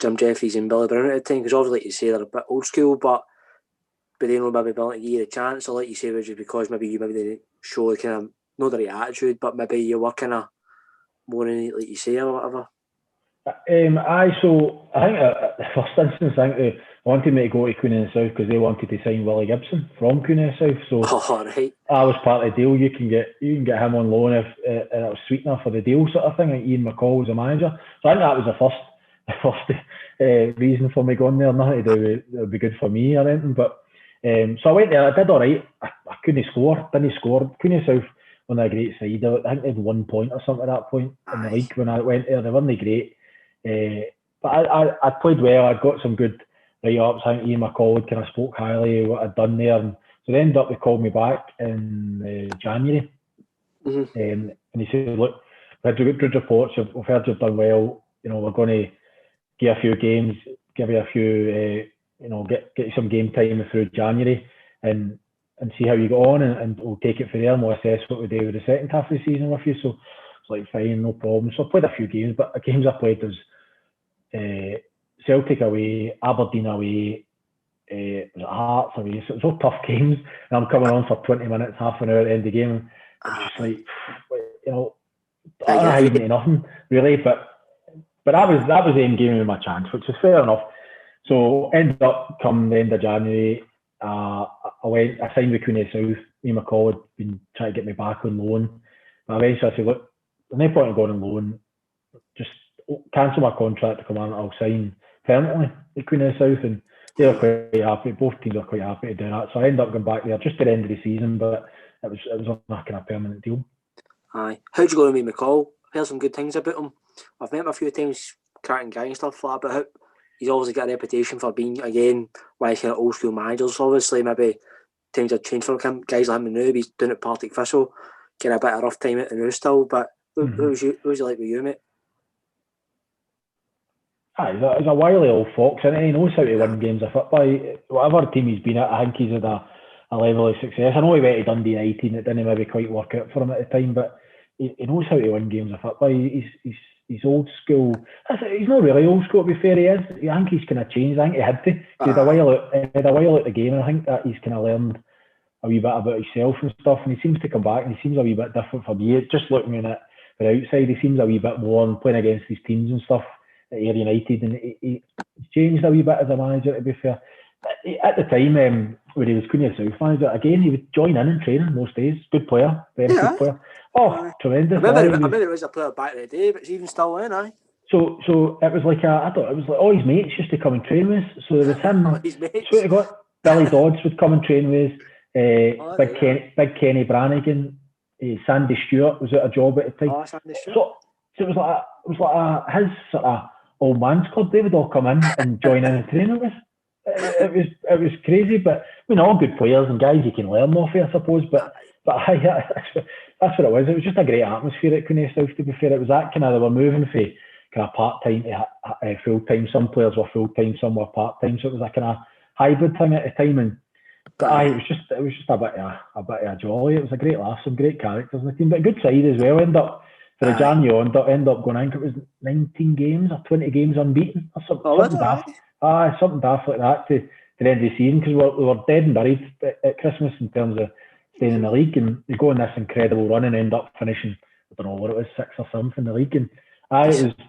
Jim Jeffries and Billy Brown at the time? Because obviously, like you say, they're a bit old school, but they know maybe willing to give you a chance. Or like you say, was it because maybe you didn't show the kind of not the right attitude, but maybe you were kind of more in it, like you say, or whatever? So I think the first instance, I think they wanted me to go to Queen of the South because they wanted to sign Willie Gibson from Queen of the South. So I was part of the deal. You can get him on loan if it was sweetener for the deal, sort of thing. Like Ian McCall was a manager, so I think that was the first reason for me going there. Nothing to do with it would be good for me or anything. But so I went there. I did all right. I couldn't score. Didn't score. Queen of the South on a great side. I think they had 1 point or something at that point in the league when I went there. They weren't great. But I played well. I got some good write-ups. I think Ian McCall had kind of spoke highly of what I'd done there. And so they ended up, they called me back in January. And he said, look, we've had good reports. We've heard you've done well. We're going to give a few games, give you a few, get you some game time through January and see how you go on. And we'll take it from there and we'll assess what we do with the second half of the season with you. So it's like, fine, no problem. So I played a few games, but the games I played was Celtic away, Aberdeen away, Hearts away. So it was all tough games. And I'm coming on for 20 minutes, half an hour at the end of the game. It's just like, I don't hide into nothing really. But that was them giving me my chance, which is fair enough. So ended up come the end of January. I signed with Queen of the South. Ian McCall had been trying to get me back on loan. But eventually I said, look, there's no point in going on loan. Just cancel my contract to come on. I'll sign permanently with Queen of the South. And they were quite happy. Both teams were quite happy to do that. So I ended up going back there just at the end of the season, but it was on a kind of permanent deal. Aye. How'd you go with McCall? I've heard some good things about him. I've met him a few times, cracking guy and stuff like that, but he's obviously got a reputation for being, again, one of kind of old school managers. Obviously, maybe things have changed for him. Guys like him now, he's doing it Partick Thistle, getting a bit of rough time at the new still. But who's you like with you, mate? He's a wily old fox, and he knows how to win games of football. Whatever team he's been at, I think he's had a level of success. I know he went to Dundee United and it didn't maybe quite work out for him at the time, but he knows how to win games of football. He's old school. He's not really old school, to be fair. He is. I think he's kind of changed. I think he had to. He had a while out the game, and I think that he's kind of learned a wee bit about himself and stuff. And he seems to come back, and he seems a wee bit different for me. Just looking at it from the outside, he seems a wee bit more and playing against his teams and stuff at Ayr United, and he's changed a wee bit as a manager, to be fair. At the time when he was Queen of South manager, again, he would join in training most days. Good player, very good player. Tremendous. I remember it was a player back in the day, but it's even still in, aye. So it was like I thought it was like all his mates used to come and train with us. So there was him. His mates. Swear to God, Billy Dodds would come and train with us. Big Kenny Brannigan, Sandy Stewart was at a job at the time. Oh, Sandy Stewart. So it was like his sort of old man's club. They would all come in and join in and train with us. It was crazy, but all good players and guys you can learn off of, I suppose. But that's what it was. It was just a great atmosphere at Queen of South, to be fair. It was that kind of, they were moving for kind of part-time to full-time. Some players were full-time, some were part-time, so it was a kind of hybrid thing at the time. And it was just a bit of a jolly. It was a great laugh, some great characters in the team, but a good side as well. End up for the January, end up going, I think it was 19 games or 20 games unbeaten or something daft. Something daft like that to the end of the season, because we were dead and buried at Christmas in terms of staying in the league, and they go on this incredible run and end up finishing, I don't know what it was, 6th or 7th in the league. And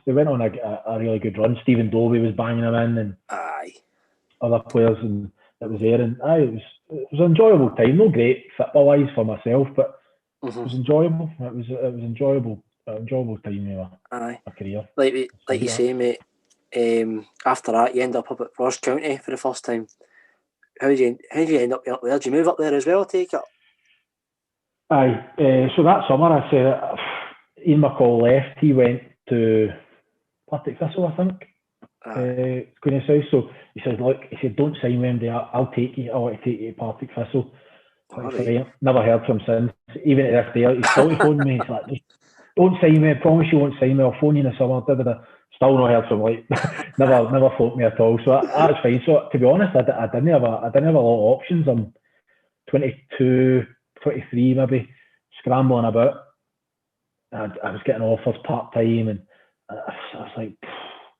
they went on a really good run. Stephen Dobie was banging them in, and other players and that was there. And it was an enjoyable time. No great football wise for myself, but it was enjoyable. It was enjoyable time in my career. Like you say, mate. After that, you end up at Ross County for the first time. How did you end up there? Did you move up there as well? Take it. So that summer, I said Ian McCall left. He went to Partick Thistle, I think. Queen of South. So he said, "Look," he said, "don't sign with him. I'll take you. I want to take you to Partick Thistle." Never heard from him since. Even to this day, he's still phoned me. He's like, "Don't sign me. I promise you won't sign me. I'll phone you in the summer." Still not heard from him. Like, never floated me at all. So that's fine. So to be honest, I didn't have a lot of options. I'm 22, 23 maybe, scrambling about. I was getting offers part time, and I was like,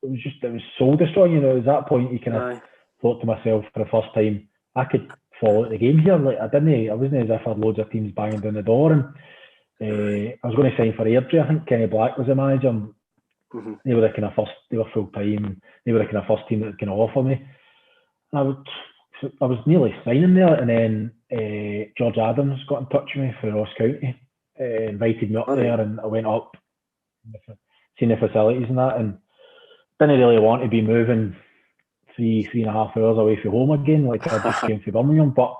it was soul destroying. At that point, you kind of thought to myself for the first time, I could fall out the game here. Like I wasn't as if I had loads of teams banging down the door, and I was going to sign for Airdrie. I think Kenny Black was the manager. And they were the kind of first. They were full time. They were the kind of first team that kind of offer me. And I was nearly signing there, and then George Adams got in touch with me for Ross County, invited me up there, and I went up, seen the facilities and that, and didn't really want to be moving 3.5 hours away from home again. Like I just came from Birmingham, but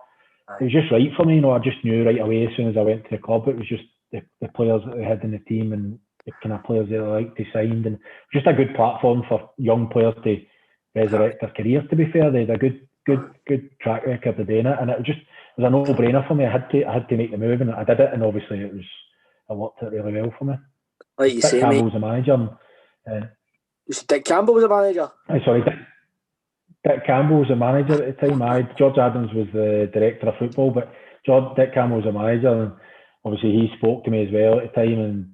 it was just right for me. I just knew right away as soon as I went to the club, it was just the players that they had in the team and the kind of players they liked to sign, and just a good platform for young players to resurrect their careers. To be fair, they had a good track record of doing it, and it was a no-brainer for me. I had to make the move, and I did it, and obviously it worked out really well for me. Like you say, Campbell was a manager. Dick Campbell was a manager. Sorry, Dick Campbell was a manager at the time. George Adams was the director of football, but Dick Campbell was a manager, and obviously he spoke to me as well at the time, and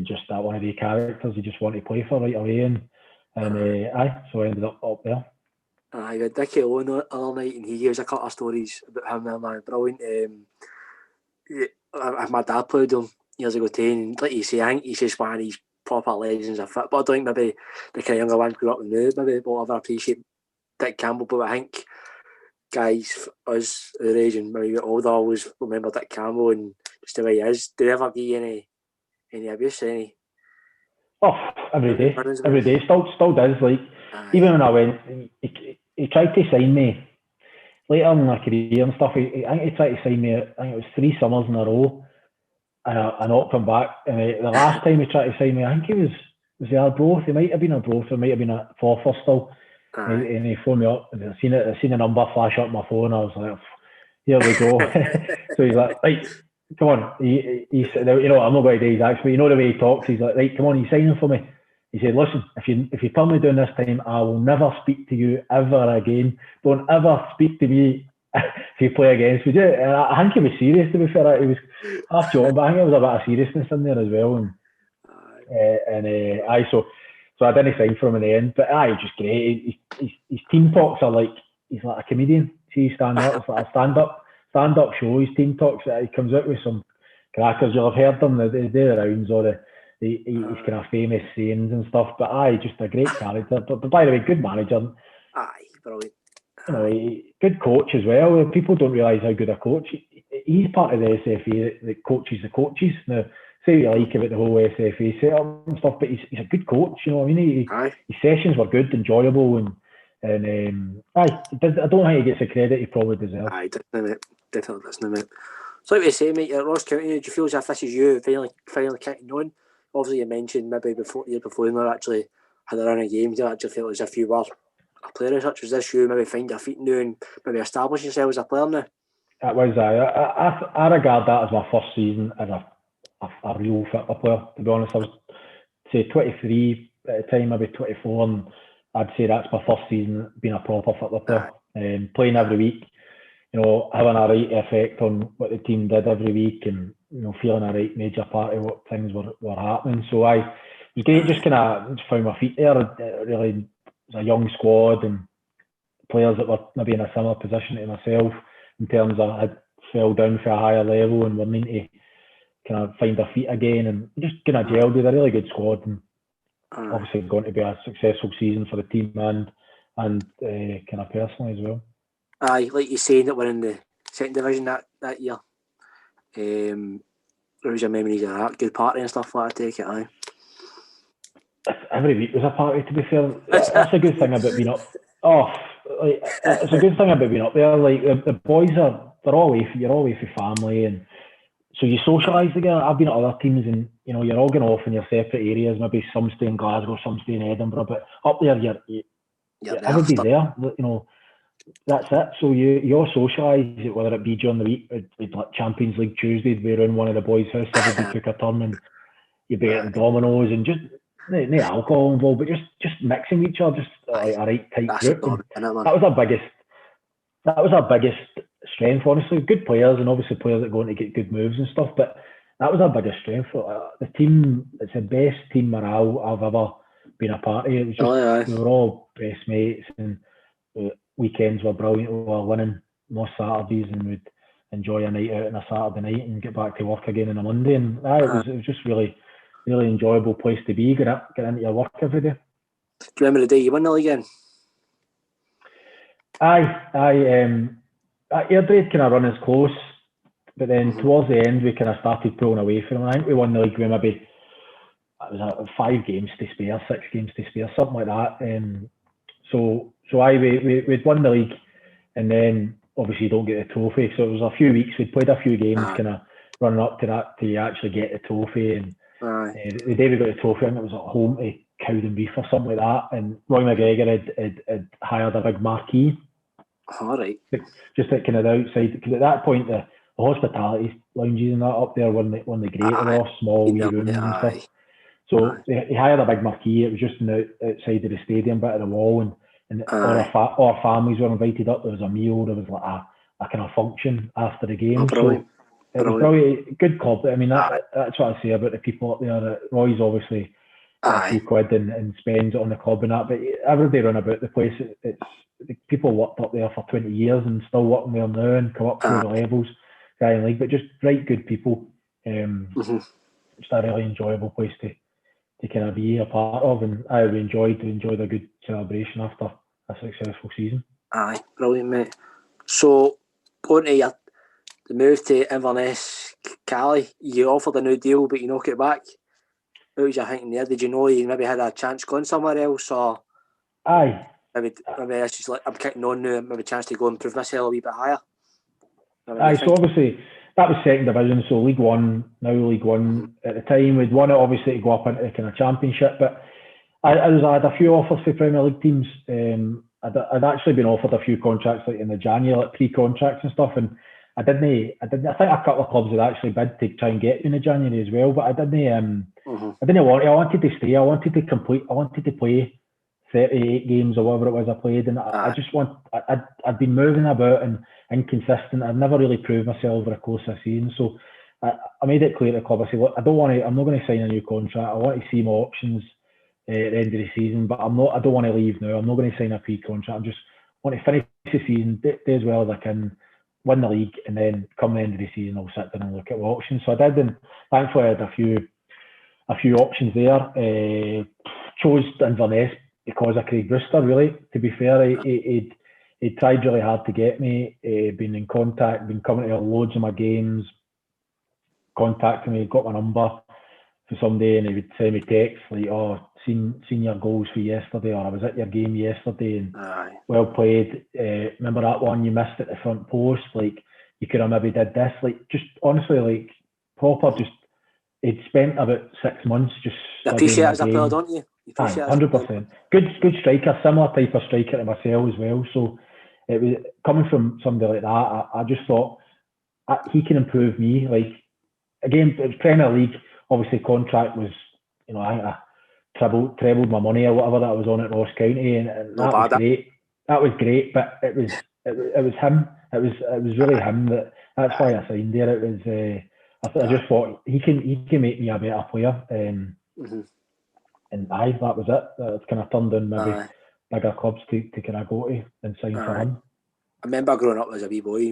just that one of the characters he just wanted to play for right away, and so I ended up there. We had Dickie on the other night, and he gave us a couple of stories about him there, man. Brilliant. My dad played him years ago too, and like you say, I think he's just one of these proper legends of football. I don't think maybe the kind of younger ones grew up with now, maybe will ever appreciate Dick Campbell, but I think guys, us our age and maybe get older, always remember Dick Campbell and just the way he is. Did he ever give you any abuse? Every day. Still does. Like even when I went, he tried to sign me later in my career and stuff. I think he tried to sign me. I think it was 3 summers in a row, and I knocked him back. And the last time he tried to sign me, I think he was the Arbroath. He might have been Arbroath, or might have been at Forfar still. And he phoned me up, and I seen the number flash up on my phone. I was like, here we go. So he's like, right, come on. He said, I'm not going to do his accent, but you know the way he talks. He's like, right, come on, you signing for me? he said, listen, if you turn me down this time, I will never speak to you ever again. Don't ever speak to me if you play against me. And I think he was serious, to be fair. He was half joking, but I think there was a bit of seriousness in there as well. So I didn't sign for him in the end. But he's just great. His team talks are like, he's like a comedian. See, stand up, it's like a stand-up show. His team talks, he comes out with some crackers. You'll have heard them, they do the rounds, or his kind of famous sayings and stuff. But just a great character. But by the way, good manager. Brilliant. You know, good coach as well. People don't realise how good a coach. He's part of the SFA that coaches the coaches. Now, say what you like about the whole SFA setup and stuff, but he's a good coach. You know what I mean? His sessions were good, enjoyable, and I don't think he gets the credit he probably deserves. Definitely doesn't, mate. So like we say, mate, at Ross County, do you feel as if this is you finally kicking on? Obviously, you mentioned maybe year before you never actually had a run of games. You actually felt as if you were a player as such. Was this you maybe find your feet now and maybe establish yourself as a player now? It was. I regard that as my first season as a real football player. To be honest, I was say 23 at the time, maybe 24, and I'd say that's my first season being a proper football player. Playing every week, you know, having a right effect on what the team did every week, and you know, feeling a right major part of what things were happening. So it was great. Just kind of found my feet there. Really, it was a young squad and players that were maybe in a similar position to myself in terms of had fell down for a higher level and were needing to kind of find their feet again, and just kind of gelled with a really good squad, and obviously going to be a successful season for the team and kind of personally as well. Like you saying that we're in the second division that year. What was your memories of that? Good party and stuff like that, I take it, Every week was a party, to be fair. That's a good thing about being up. It's a good thing about being up there. Like the boys you're all away for family, and so you socialise together. I've been at other teams, and you know, you're all going off in your separate areas. Maybe some stay in Glasgow, some stay in Edinburgh, but up there, everybody's there. You know, that's it. So you all socialise, whether it be during the week, with like Champions League Tuesday, we'd be around one of the boys' house, everybody took a turn, and you'd be getting dominoes and just no alcohol involved, but just mixing with each other, just like a right tight group. That was our biggest strength, honestly. Good players, and obviously players that go on to get good moves and stuff, but that was our biggest strength. The team, it's the best team morale I've ever been a part of. It was just, we were all best mates, and weekends were brilliant. We were winning most Saturdays, and we'd enjoy a night out on a Saturday night and get back to work again on a Monday. And it was just really enjoyable place to be. Get into your work every day. Do you remember the day you won the league again? Airdrie kind of run as close, but then towards the end we kind of started pulling away from them. I think we won the league with maybe it was 5 games to spare, 6 games to spare, something like that. We'd won the league, and then obviously you don't get the trophy. So it was a few weeks. We'd played a few games, kind of running up to that to actually get the trophy. And the day we got the trophy, I think it was at home to Cowdenbeath or something like that. And Roy McGregor had hired a big marquee. All right. Just at kind of the outside, because at that point the hospitality lounges and that up there weren't the great. They were all small wee rooms and stuff. So he hired a big marquee. It was just outside of the stadium, bit of the wall, and all our families were invited up. There was a meal. There was like a kind of function after the game. So it was probably a good club. I mean, that's what I say about the people up there. Roy's obviously a few quid and spends it on the club and that, but everybody run about the place. It's the people worked up there for 20 years and still working there now and come up through the levels, league, but just right good people. Just a really enjoyable place to kind of be a part of, and I enjoyed a good celebration after a successful season. Aye, brilliant, mate. So going to the move to Inverness, Cali, you offered a new deal, but you knock it back. What was your thinking there? Did you know you maybe had a chance going somewhere else, or maybe it's just like I'm kicking on now, maybe a chance to go and prove myself a wee bit higher? So obviously that was second division, so League One at the time. We'd won it obviously to go up into the kind of championship, but I had a few offers for Premier League teams. I'd actually been offered a few contracts like in the January, like pre-contracts and stuff, and I think a couple of clubs had actually bid to try and get you in January as well, but I didn't. I didn't want to. I wanted to stay. I wanted to complete. I wanted to play 38 games or whatever it was I played, and I just want. I'd been moving about and inconsistent. I'd never really proved myself over the course of the season, so I made it clear to the club. I said, look, I don't want to. I'm not going to sign a new contract. I want to see my options at the end of the season, but I'm not. I don't want to leave now. I'm not going to sign a pre-contract. I just want to finish the season, do as well as I can, win the league, and then come the end of the season, I'll sit down and look at my options. So I did, and thankfully I had a few options there. Chose Inverness because of Craig Brewster. Really, to be fair, he tried really hard to get me. Been in contact, been coming to loads of my games, contacting me, got my number for someday, and he would send me texts like, "Oh, seen your goals for yesterday," or "I was at your game yesterday and well played. Remember that one you missed at the front post? Like, you could have maybe did this." Like, just honestly, like, proper. Just he'd spent about 6 months just appreciate it as a player, don't you? 100%. Good striker, similar type of striker to myself as well. So it was coming from somebody like that. I just thought he can improve me. Like, again, it was Premier League. Obviously, contract was, I trebled my money or whatever that I was on at Ross County, and that was great. That was great, but it was him. It was really him. That's why I signed there. It was. I just thought he can make me a better player. And that was it. It's kind of turned down maybe bigger clubs to kind of go to and sign for him. I remember growing up as a wee boy,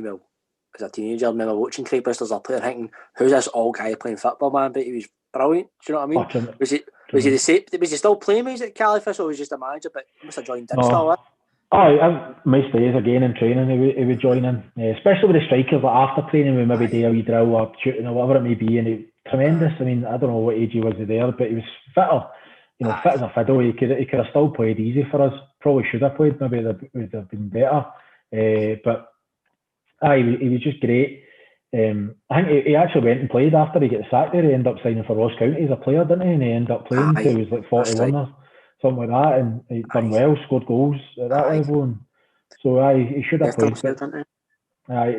as a teenager, I remember watching Craig Brewster as a player, thinking, "Who's this old guy playing football, man?" But he was brilliant. Do you know what I mean? Was he the same? Was he still playing when he was at Caliphus, or was he just a manager? But he must have joined in still. Most days again in training, he would join in, especially with the strikers. Like after training, we maybe do a wee drill or shooting or whatever it may be, and he tremendous. I mean, I don't know what age he was there, but he was fitter. Fit as a fiddle. He could have still played easy for us. Probably should have played. Maybe it would have been better. But he was just great. I think he actually went and played after he got sacked there. He ended up signing for Ross County as a player, didn't he? And he ended up playing until he was like 41 or something like that. And he done well, scored goals at that level. And so he should have played. He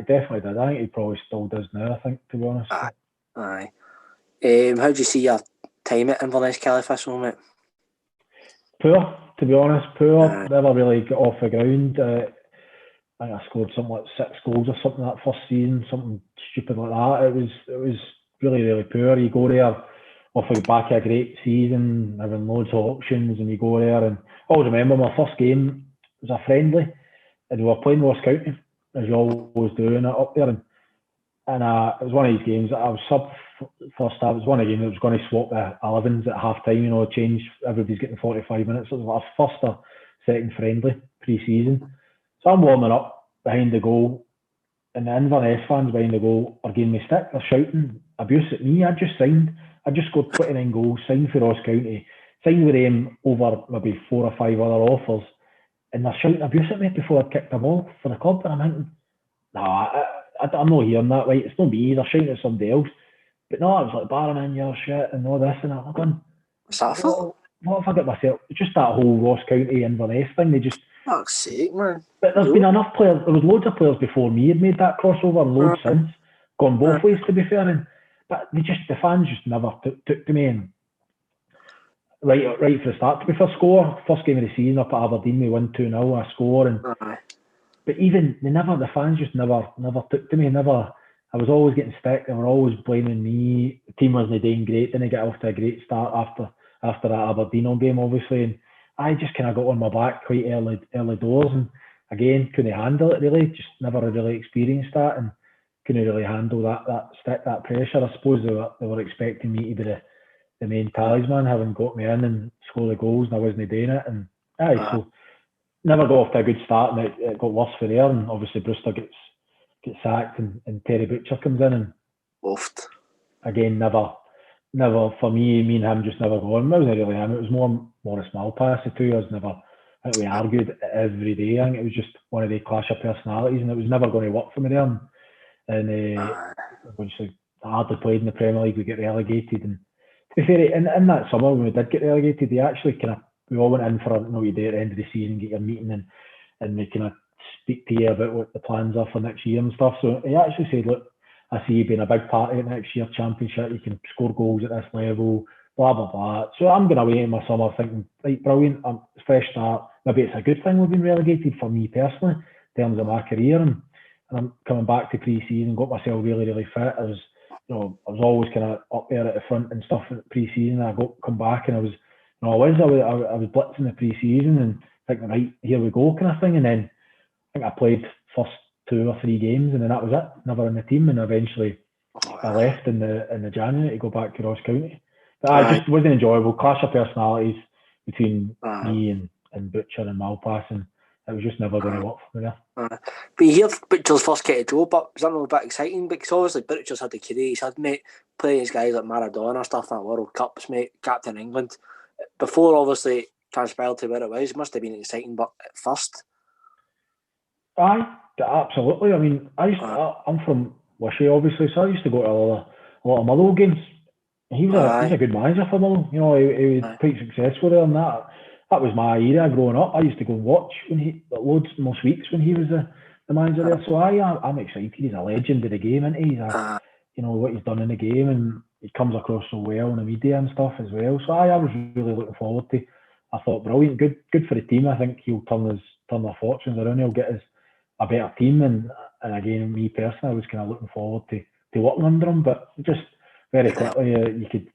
definitely did. I think he probably still does now, I think, to be honest. How do you see your time at Inverness Caliphus, mate? Poor, to be honest. Poor. Never really got off the ground. I think I scored something like 6 goals or something that first season, something stupid like that. It was really, really poor. You go there off the back of a great season, having loads of options, and you go there, and I always remember my first game was a friendly, and we were playing Ross County, as you always do, and up there, and it was one of these games that I was sub first half. It was one of the games that was going to swap the 11s at half time, change, everybody's getting 45 minutes. So it was like a first or second friendly pre-season. So I'm warming up behind the goal, and the Inverness fans behind the goal are giving me stick. They're shouting abuse at me. I just scored 29 goals, signed for Ross County, signed with them over maybe 4 or 5 other offers, and they're shouting abuse at me before I kicked the ball for the club. And I'm thinking, I'm not hearing that, right? It's not me, they're shouting at somebody else. But no, it was like, Barrowman, you're shit, and all this, and I'm going, what's that for? What have I got myself? It's just that whole Ross County Inverness thing. They just, fuck's sake, man. But there's been enough players. There was loads of players before me had made that crossover, and loads since. Gone both ways, to be fair. But the fans just never took to me. And right from the start, to be fair, score first game of the season up at Aberdeen, we won 2-0. I score, and but even the fans just never took to me. I was always getting stick. They were always blaming me. The team wasn't doing great. Didn't get off to a great start after that Aberdeen game, obviously, and I just kind of got on my back quite early doors, and again couldn't handle it really. Just never really experienced that, and couldn't really handle that stick, that pressure. I suppose they were expecting me to be the main talisman, having got me in and score the goals, and I wasn't doing it. And so never got off to a good start, and it got worse for there. And obviously Brewster gets sacked, and Terry Butcher comes in, and again never for me and him just never going. It wasn't really him. It was more a small pass to 2 years. I think we argued every day. I think it was just one of the clash of personalities, and it was never going to work for me there. And obviously I hardly played in the Premier League. We get relegated, and to be fair, in that summer when we did get relegated, they actually we all went in for you do at the end of the season, get your meeting, and they kind of speak to you about what the plans are for next year and stuff. So he actually said, look, I see you being a big part of it next year, championship, you can score goals at this level, blah, blah, blah. So I'm going away in my summer thinking, right, brilliant, it's a fresh start. Maybe it's a good thing we've been relegated for me personally, in terms of my career. And I'm coming back to pre-season, got myself really, really fit. I was always kind of up there at the front and stuff at pre-season. I come back and I was blitzing the pre-season and thinking, right, here we go kind of thing. And then I think I played first 2 or 3 games and then that was it, never in the team. And eventually I left in the January to go back to Ross County. But it just wasn't enjoyable. Clash of personalities between me and Butcher and Malpass, and it was just never going to work for me there. But you hear Butcher's first get a job, but was that not a bit exciting? Because obviously Butcher's had the career he's had, mate, playing against guys like Maradona, stuff in the World Cups, mate, captain England. Before obviously transpired to where it was, it must have been exciting, but at first. Aye, absolutely. I mean, I'm from Wishy, obviously, so I used to go to a lot of Motherwell games. He's a good manager for Motherwell. You know, he was quite successful there, and that was my era growing up. I used to go and watch most weeks when he was the manager there. So I'm excited. He's a legend of the game, isn't he? You know what he's done in the game, and he comes across so well in the media and stuff as well. So I was really looking forward to. I thought brilliant, good for the team. I think he'll turn their fortunes around. He'll get us a better team, and again, me personally, I was kind of looking forward to working under him, but just very quickly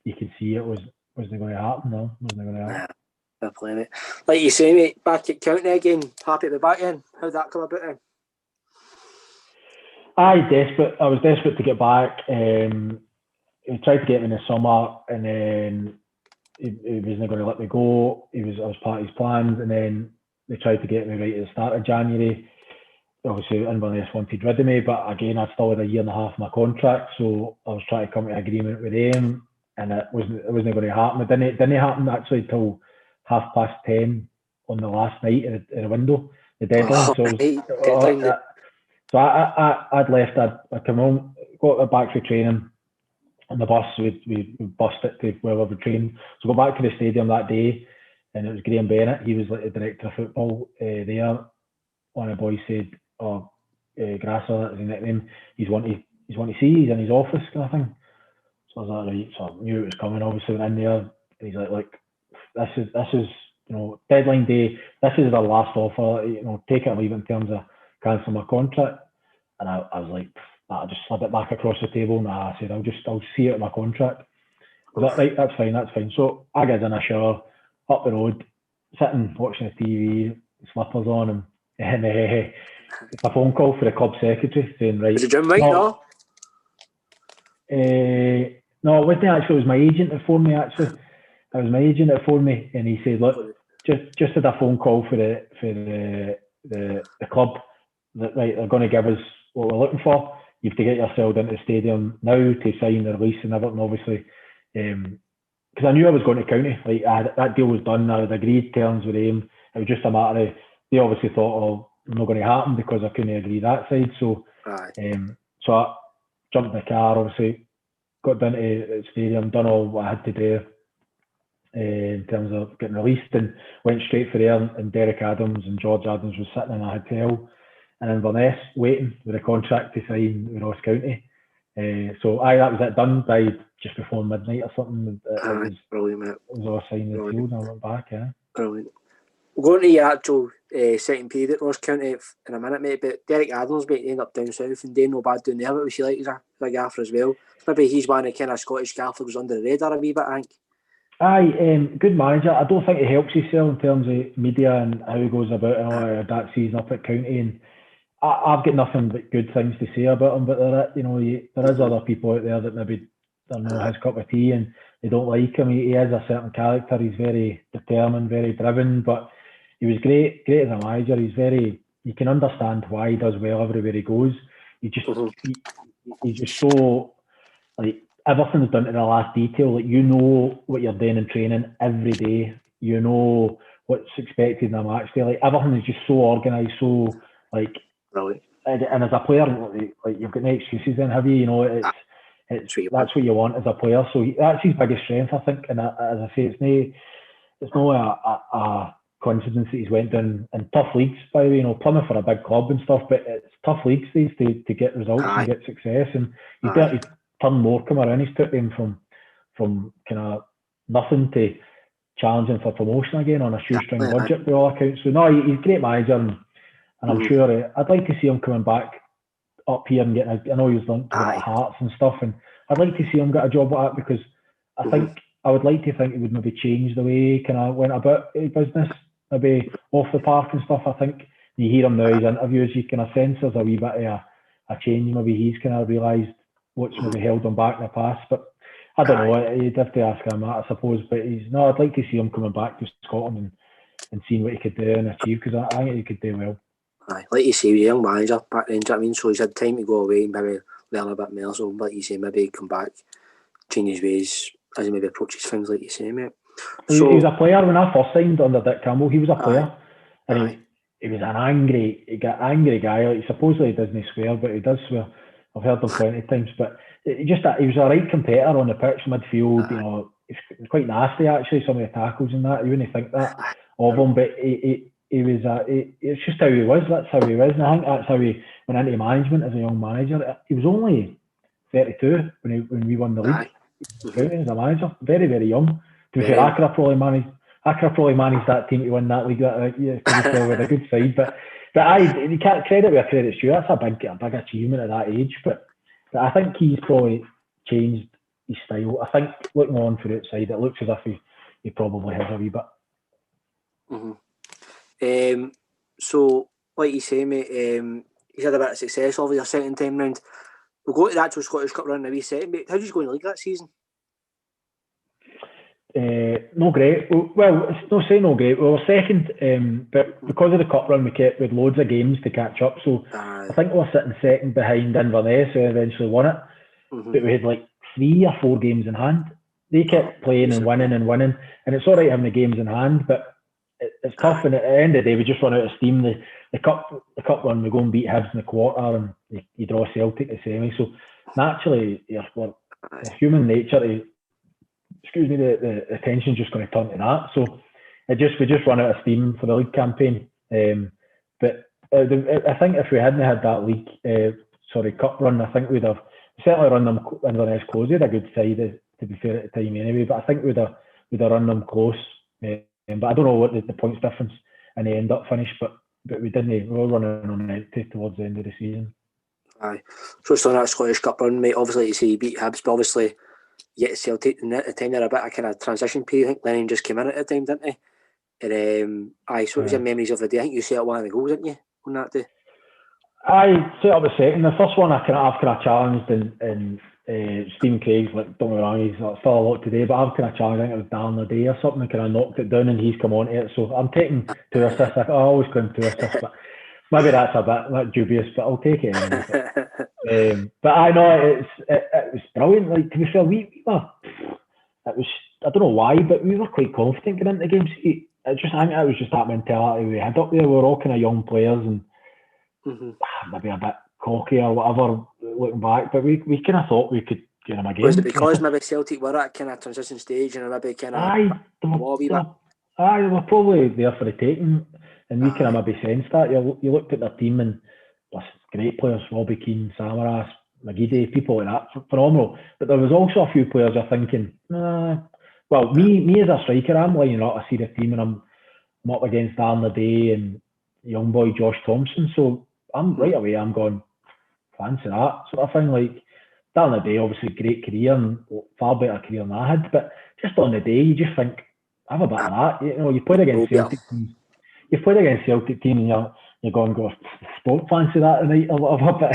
you could see it wasn't going to happen. No, wasn't going to happen. Fair play, mate. Like you say, mate, back at County again. Happy to be back in. How'd that come about then? I was desperate to get back. He tried to get me in the summer, and then he wasn't going to let me go. I was part of his plans, and then they tried to get me right at the start of January. Obviously, Inverness wanted rid of me, but again, I still had a year and a half of my contract, so I was trying to come to an agreement with them, and it wasn't going to happen. It didn't happen actually till 10:30 on the last night in the window, the deadline. So I'd left. I'd come home, got back to training on the bus. We bussed it to where we were training. So go back to the stadium that day, and it was Graham Bennett. He was like the director of football there. One of the boys said, Grasser, that's his nickname. He's want to see. He's in his office, kind of thing. So I was like, right. So I knew it was coming. Obviously, went in there. And he's like, look, this is deadline day. This is the last offer. Take it or leave it in terms of cancel my contract. And I was like, I just slid it back across the table. Nah, I said, I'll see it in my contract. I was like, right, that's fine. So I get in a shower, up the road, sitting watching the TV, slippers on, and it's a phone call for the club secretary saying, right. Was it Jim White, no? No, it wasn't actually. It was my agent that phoned me, actually. It was my agent that phoned me, and he said, look, just had a phone call for the club. That, right, they're going to give us what we're looking for. You have to get yourself into the stadium now to sign the release and everything, obviously. Because I knew I was going to County. Like that deal was done. I had agreed terms with him. It was just a matter of, they obviously thought, it's not going to happen because I couldn't agree that side. So, so I jumped in the car, obviously, got down to the stadium, done all what I had to do in terms of getting released, and went straight for there. And Derek Adams and George Adams was sitting in a hotel in Inverness waiting with a contract to sign with Ross County. So that was it, done by just before midnight or something. It was brilliant, mate. It was all signed and sealed, and I went back. Brilliant. We'll go into your actual second period at Ross County in a minute, mate. But Derek Adams, mate, ended up down south and doing no bad down there. What was he like? He's a gaffer as well. Maybe he's one of the kind of Scottish gaffer was under the radar a wee bit, I think. Aye, good manager. I don't think he helps himself in terms of media and how he goes about that season up at County. And I've got nothing but good things to say about him. But there is other people out there that maybe they're not his cup of tea and they don't like him. He has a certain character. He's very determined, very driven. But he was great as a manager. You can understand why he does well everywhere he goes. He's just so, like, everything's done to the last detail. Like, you know what you're doing in training every day. You know what's expected in a match day. Like, everything is just so organised, so, like, really? And as a player, like, you've got no excuses then, have you? You know, that's what you want as a player. So that's his biggest strength, I think. And as I say, it's no coincidence that he's went down in tough leagues, by the way. You know, Plymouth are a big club and stuff, but it's tough leagues these to get results and get success. And he's turned Morecambe around. He's took them from kind of nothing to challenging for promotion again on a shoestring budget by all accounts. So no, he's a great manager, and I'm sure I'd like to see him coming back up here and getting. I know he was linked to Hearts and stuff, and I'd like to see him get a job like that, because I think I would like to think it would maybe change the way he kind of went about his business, maybe off the park and stuff. I think you hear him now, his interviews, you kind of sense there's a wee bit of a change. Maybe he's kind of realised what's maybe held him back in the past, but I don't know. You'd have to ask him that, I suppose. But I'd like to see him coming back to Scotland and seeing what he could do and achieve, because I think he could do well. Like you say, he's a young manager back then, do you know what I mean? So he's had time to go away and maybe learn a bit more. So like you say, maybe come back, change his ways as he maybe approaches things, like you say, mate. So, he was a player when I first signed under Dick Campbell. He was a player, and he was an angry guy. Like, supposedly he doesn't swear, but he does swear. I've heard him plenty of times, but he was a right competitor on the pitch, midfield. You know, he's quite nasty actually. Some of the tackles and that, you wouldn't think that of him, but he was. It's just how he was. That's how he was, and I think that's how he went into management as a young manager. He was only 32 when we won the league. As a manager, very, very young. To be fair, I could have probably managed that team to win that league. With a good side, but you can't credit where credit's due. That's a big achievement at that age. But I think he's probably changed his style. I think looking on for the outside, it looks as if he probably has a wee bit. So, like you say, mate, he's had a bit of success over your second time round. We'll go to the actual Scottish Cup run in a wee second, mate. How did you go in the league that season? No great. Well, it's not saying no great. We were second, but because of the cup run, we had loads of games to catch up. So I think we were sitting second behind Inverness, who eventually won it. But we had like 3 or 4 games in hand. They kept playing and winning, and it's all right having the games in hand, but it's tough. And at the end of the day, we just run out of steam. The cup run, we go and beat Hibs in the quarter, and you draw Celtic the semi. So naturally, it's human nature to. The attention's just going to turn to that. So we just run out of steam for the league campaign. But I think if we hadn't had that league, cup run, I think we'd have certainly run them Inverness close. They had a good side, to be fair, at the time anyway. But I think we'd have run them close. But I don't know what the points difference in the end up finished. But we didn't. We were running on empty towards the end of the season. Aye. So it's on that Scottish Cup run, mate. Obviously, you say you beat Hibs, but obviously. You get Celtic at the time, they're a bit of kind of transition period. I think Lennon just came in at the time, didn't he? And so what was your memories of the day? I think you set up one of the goals, didn't you, on that day? I set up the second. The first one I've kind of challenged, and Stephen Craig's, like, don't get me wrong, he's still a lot today, but I've kind of challenged, I think it was Darren Day or something, and kind of knocked it down, and he's come on to it. So I'm taking 2 assists. I always claim 2 assists, but maybe that's a bit dubious, but I'll take it anyway. But I know it was brilliant. Like, to be fair, we were. It was, I don't know why, but we were quite confident going into the games. I think it was just that mentality we had up there. We were all kind of young players and maybe a bit cocky or whatever looking back, but we kind of thought we could get them a game. Was it because maybe Celtic were at a kind of transition stage and maybe kind of they were probably there for the taking, and we kind of maybe sensed that. You looked at their team and great players, Robbie Keane, Samaras, McGeady, people like that, phenomenal. But there was also a few players you're thinking, well, me as a striker, I'm lining up, I see the team and I'm up against Darren Day and young boy Josh Thompson, so I'm right away, I'm going, fancy that sort of thing. Like, Darren Day, obviously great career and far better career than I had, but just on the day, you just think, have a bit of that. You know, you played against Celtic teams. You've played against Celtic team and you're going, don't fancy that tonight or whatever.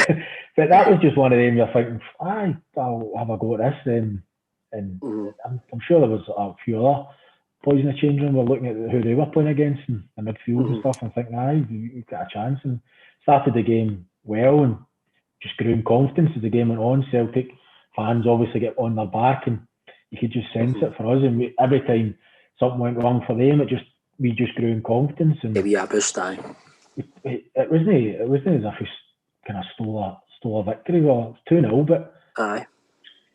But that was just one of them you're thinking, I'll have a go at this then. And I'm sure there was a few other boys in the change room were looking at who they were playing against in the midfield and stuff and thinking, you've got a chance. And started the game well and just grew in confidence as the game went on. Celtic fans obviously get on their back and you could just sense it for us. And every time something went wrong for them, we just grew in confidence. And maybe a boost, aye. It wasn't as if we kind of stole a victory. Well, it was 2-0, but aye.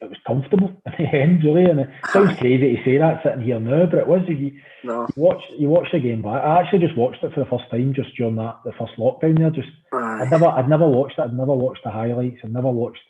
it was comfortable in the end, really. And it sounds crazy to say that sitting here now, but it was. No. You watch the game back. I actually just watched it for the first time just during the first lockdown there. I'd never watched it. I'd never watched the highlights. I'd never watched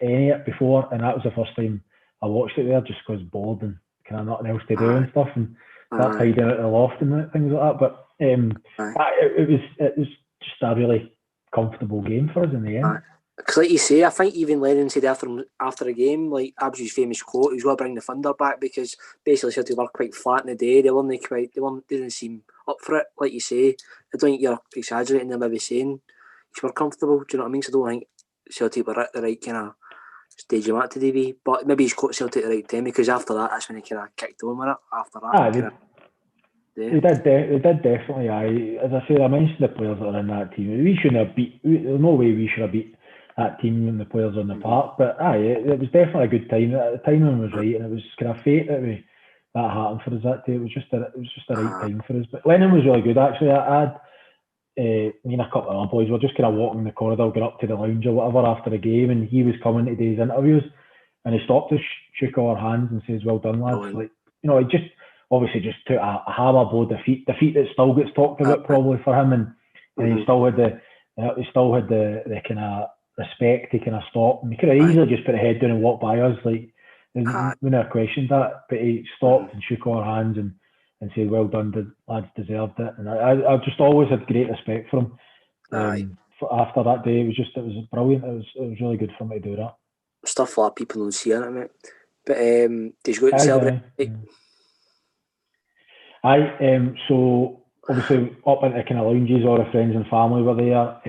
any of it before, and that was the first time I watched it there, just because bored and kind of nothing else to do and stuff, and start tidying out the loft and things like that. But it was just a really comfortable game for us in the end. Because like you say, I think even Lennon said after the game, like Absy's famous quote, he was going to bring the thunder back because basically said they were quite flat in the day. They didn't seem up for it. Like you say, I don't think you're exaggerating them maybe saying you were comfortable. Do you know what I mean? So I don't think Celtic were at the right kind of stage of to DB, but maybe he's caught Celtic at the right time because after that's when he kind of kicked on with it. After that, they did definitely. As I said, I mentioned the players that are in that team. We shouldn't have beat. There's no way we should have beat that team and the players on the park. But it was definitely a good time. The timing was right, and it was kind of fate that happened for us that day. It was just the right time for us. But Lennon was really good actually. Me and a couple of other boys were just kind of walking the corridor, going up to the lounge or whatever after the game, and he was coming to do his interviews, and he stopped us, shook our hands, and says, "Well done, lads." Like, you know, he just obviously just took a hammer blow defeat that still gets talked about probably for him, and he still had the kind of respect to kind of stop, and he could have easily just put a head down and walked by us, like we never questioned that, but he stopped and shook our hands and said, "Well done, the lads deserved it." And I just always had great respect for him. After that day, it was brilliant. It was really good for me to do that. Stuff like people don't see it, mate. But did you go to celebrate? So obviously up into kind of lounges, all the friends and family were there.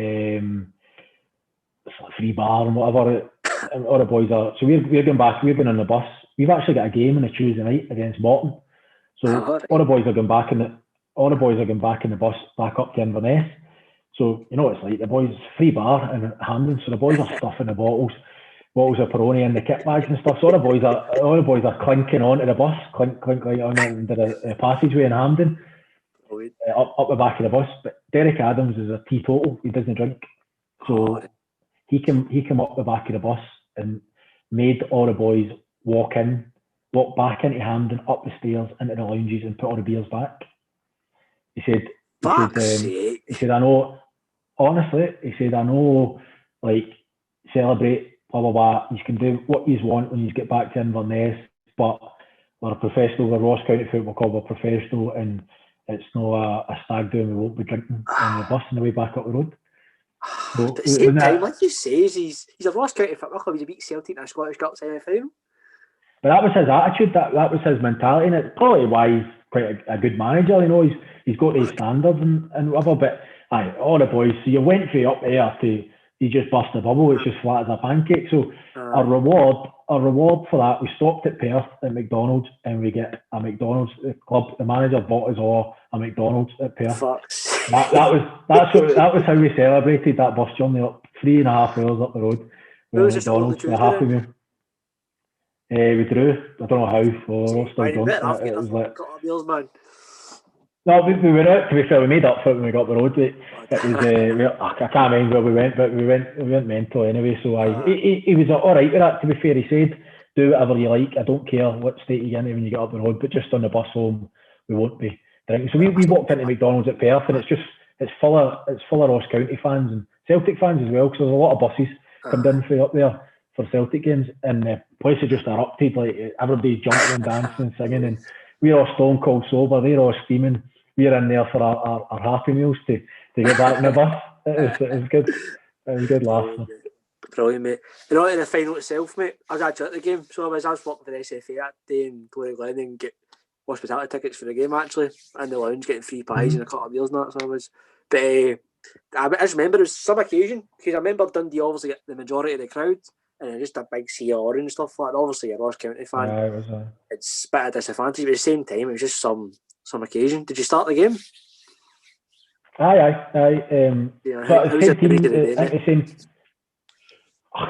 It's like free bar and whatever. All the boys are. So we're going back. We're going on the bus. We've actually got a game on a Tuesday night against Morton. So all the boys are going back in the bus back up to Inverness. So you know it's like the boys free bar in Hampden. So the boys are stuffing the bottles of Peroni in the kit bags and stuff. So all the boys are clinking onto the bus, clink right on into the passageway in Hampden, up the back of the bus. But Derek Adams is a teetotal. He doesn't drink, so he came up the back of the bus and made all the boys walk back into Hampden, up the stairs, into the lounges, and put all the beers back. He said, I know, honestly, I know, like, celebrate, blah, blah, blah. You can do what you want when you get back to Inverness, but we're a professional, we're Ross County Football Club, we're professional, and it's not a stag do, and we won't be drinking on the bus on the way back up the road. So, at the same time, like you say, he's a Ross County Football Club, he's beat Celtic in a Scottish Cup semi-final. But that was his attitude, that was his mentality, and it's probably why he's quite a good manager. You know, he's got his standards and whatever. But all the boys, so you went through up there to you just bust the bubble, it's just flat as a pancake. So our reward for that, we stopped at Perth at McDonald's, and we get a McDonald's. The club, the manager bought us all a McDonald's at Perth. That was how we celebrated that bus journey up 3.5 hours up the road. Who was McDonald's for a Happy Meal. We drew. I don't know how. We're still done. It was like, no, we went out. To be fair, we made up for it when we got up the road. It was. I can't remember where we went, but we went mental anyway. So he was all right with that. To be fair, he said, "Do whatever you like. I don't care what state you get in when you get up the road, but just on the bus home, we won't be drinking." So we walked into McDonald's at Perth, and it's full of Ross County fans and Celtic fans as well, because there's a lot of buses come down from up there for Celtic games, and the place is just erupted, like everybody's jumping and dancing and singing, and we're all stone cold sober, they're all steaming, we're in there for our Happy Meals to get back in the bus. It was good. It was good laughing. Brilliant, mate. You know, in the final itself, mate, I was actually at the game, so I was working for the SFA that day in Glory Glen and get hospitality tickets for the game actually, in the lounge, getting free pies and a couple of beers and that, so I was, but I just remember there was some occasion, because I remember Dundee obviously get the majority of the crowd, and just a big sea of orange stuff like that. Obviously, a Ross County fan. It's a bit of disadvantage, but at the same time, it was just some occasion. Did you start the game? Aye. How was it the day?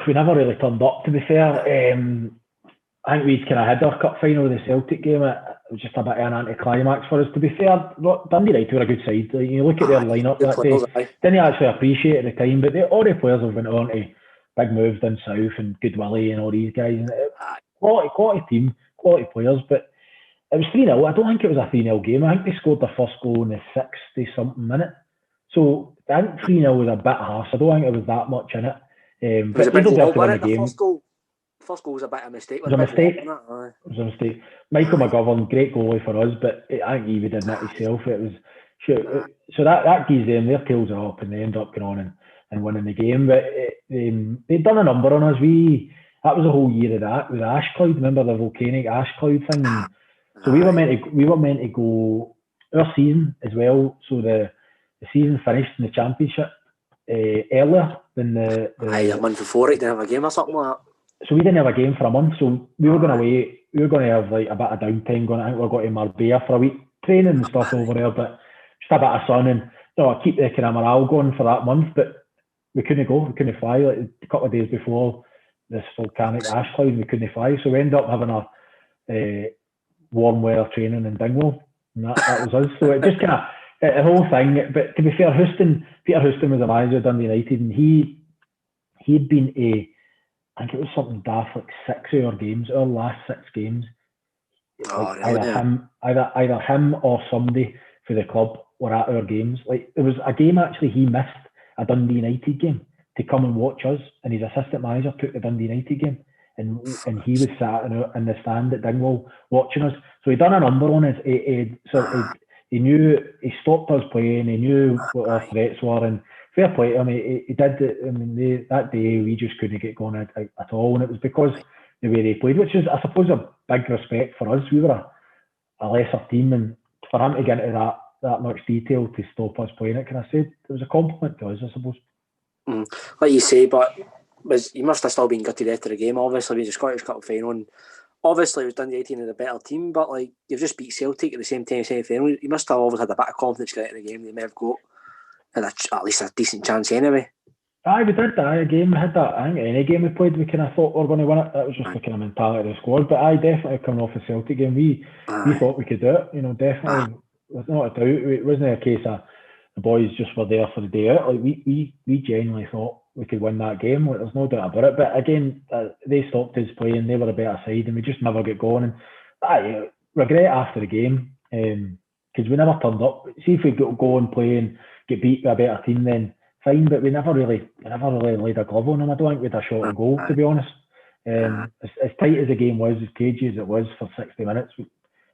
We never really turned up, to be fair. I think we'd kind of had our cup final with the Celtic game. It was just a bit of an anti-climax for us, to be fair. Dundee United were a good side. Like, you look at their lineup that day, didn't actually appreciate it at the time, but all the players have went on to big moves down south and Good Willie and all these guys. And quality team, quality players, but it was 3-0. I don't think it was a 3-0 game. I think they scored their first goal in the 60-something minute. So I think 3-0 was a bit harsh. I don't think it was that much in it. It was a big result, wasn't it? The first goal was a bit of a mistake. It was a mistake. Michael McGovern, great goalie for us, but I think he would admit himself. It was so that gives them their tails are up and they end up going on and winning the game. But they'd done a number on us. That was a whole year of that with ash cloud. Remember the volcanic ash cloud thing? And so we were meant to go our season as well. So the season finished in the championship earlier than the a month before it. Didn't have a game or something like that. So we didn't have a game for a month. So we were going away. We were going to have like a bit of downtime. I think we were going to Marbella for a week, training and stuff over there, but just a bit of sun and keep the kind of morale going for that month. But we couldn't go. We couldn't fly. Like a couple of days before this volcanic ash cloud, we couldn't fly. So we ended up having a warm weather training in Dingwall, and that was us. So it just kind of the whole thing. But to be fair, Peter Houston was a manager of Dundee United, and he'd been I think it was something daft like 6 of our games, our last 6 games. Like either him or somebody for the club were at our games. Like there was a game actually he missed, a Dundee United game, to come and watch us, and his assistant manager took the Dundee United game, and he was sat in the stand at Dingwall watching us. So he done a number on us. He knew he stopped us playing. He knew what our threats were, and fair play to him. He did it. I mean, that day we just couldn't get going at all, and it was because the way they played, which is, I suppose, a big respect for us. We were a lesser team, and for him to get into that much detail to stop us playing it, can I say, it was a compliment to us, I suppose. Like you say, but you must have still been gutted after the game. Obviously, it was a Scottish Cup final, and obviously it was Dundee United and a better team, but like you've just beat Celtic at the same time semi-final. You must have always had a bit of confidence going into the game. They may have got at least a decent chance anyway. Aye, we did that. A game we had that. I think any game we played, we kind of thought we were going to win it. That was just the kind of mentality of the squad. But definitely coming off the Celtic game, we thought we could do it. Definitely. There's not a doubt. It wasn't a case of the boys just were there for the day out. Like we genuinely thought we could win that game. Like, there's no doubt about it. But again, they stopped us playing. They were a better side, and we just never get going. And I regret after the game because we never turned up. See if we go and play and get beat by a better team, then fine. But we never really laid a glove on them. I don't think we had a shot on goal, to be honest. As tight as the game was, as cagey as it was for 60 minutes, we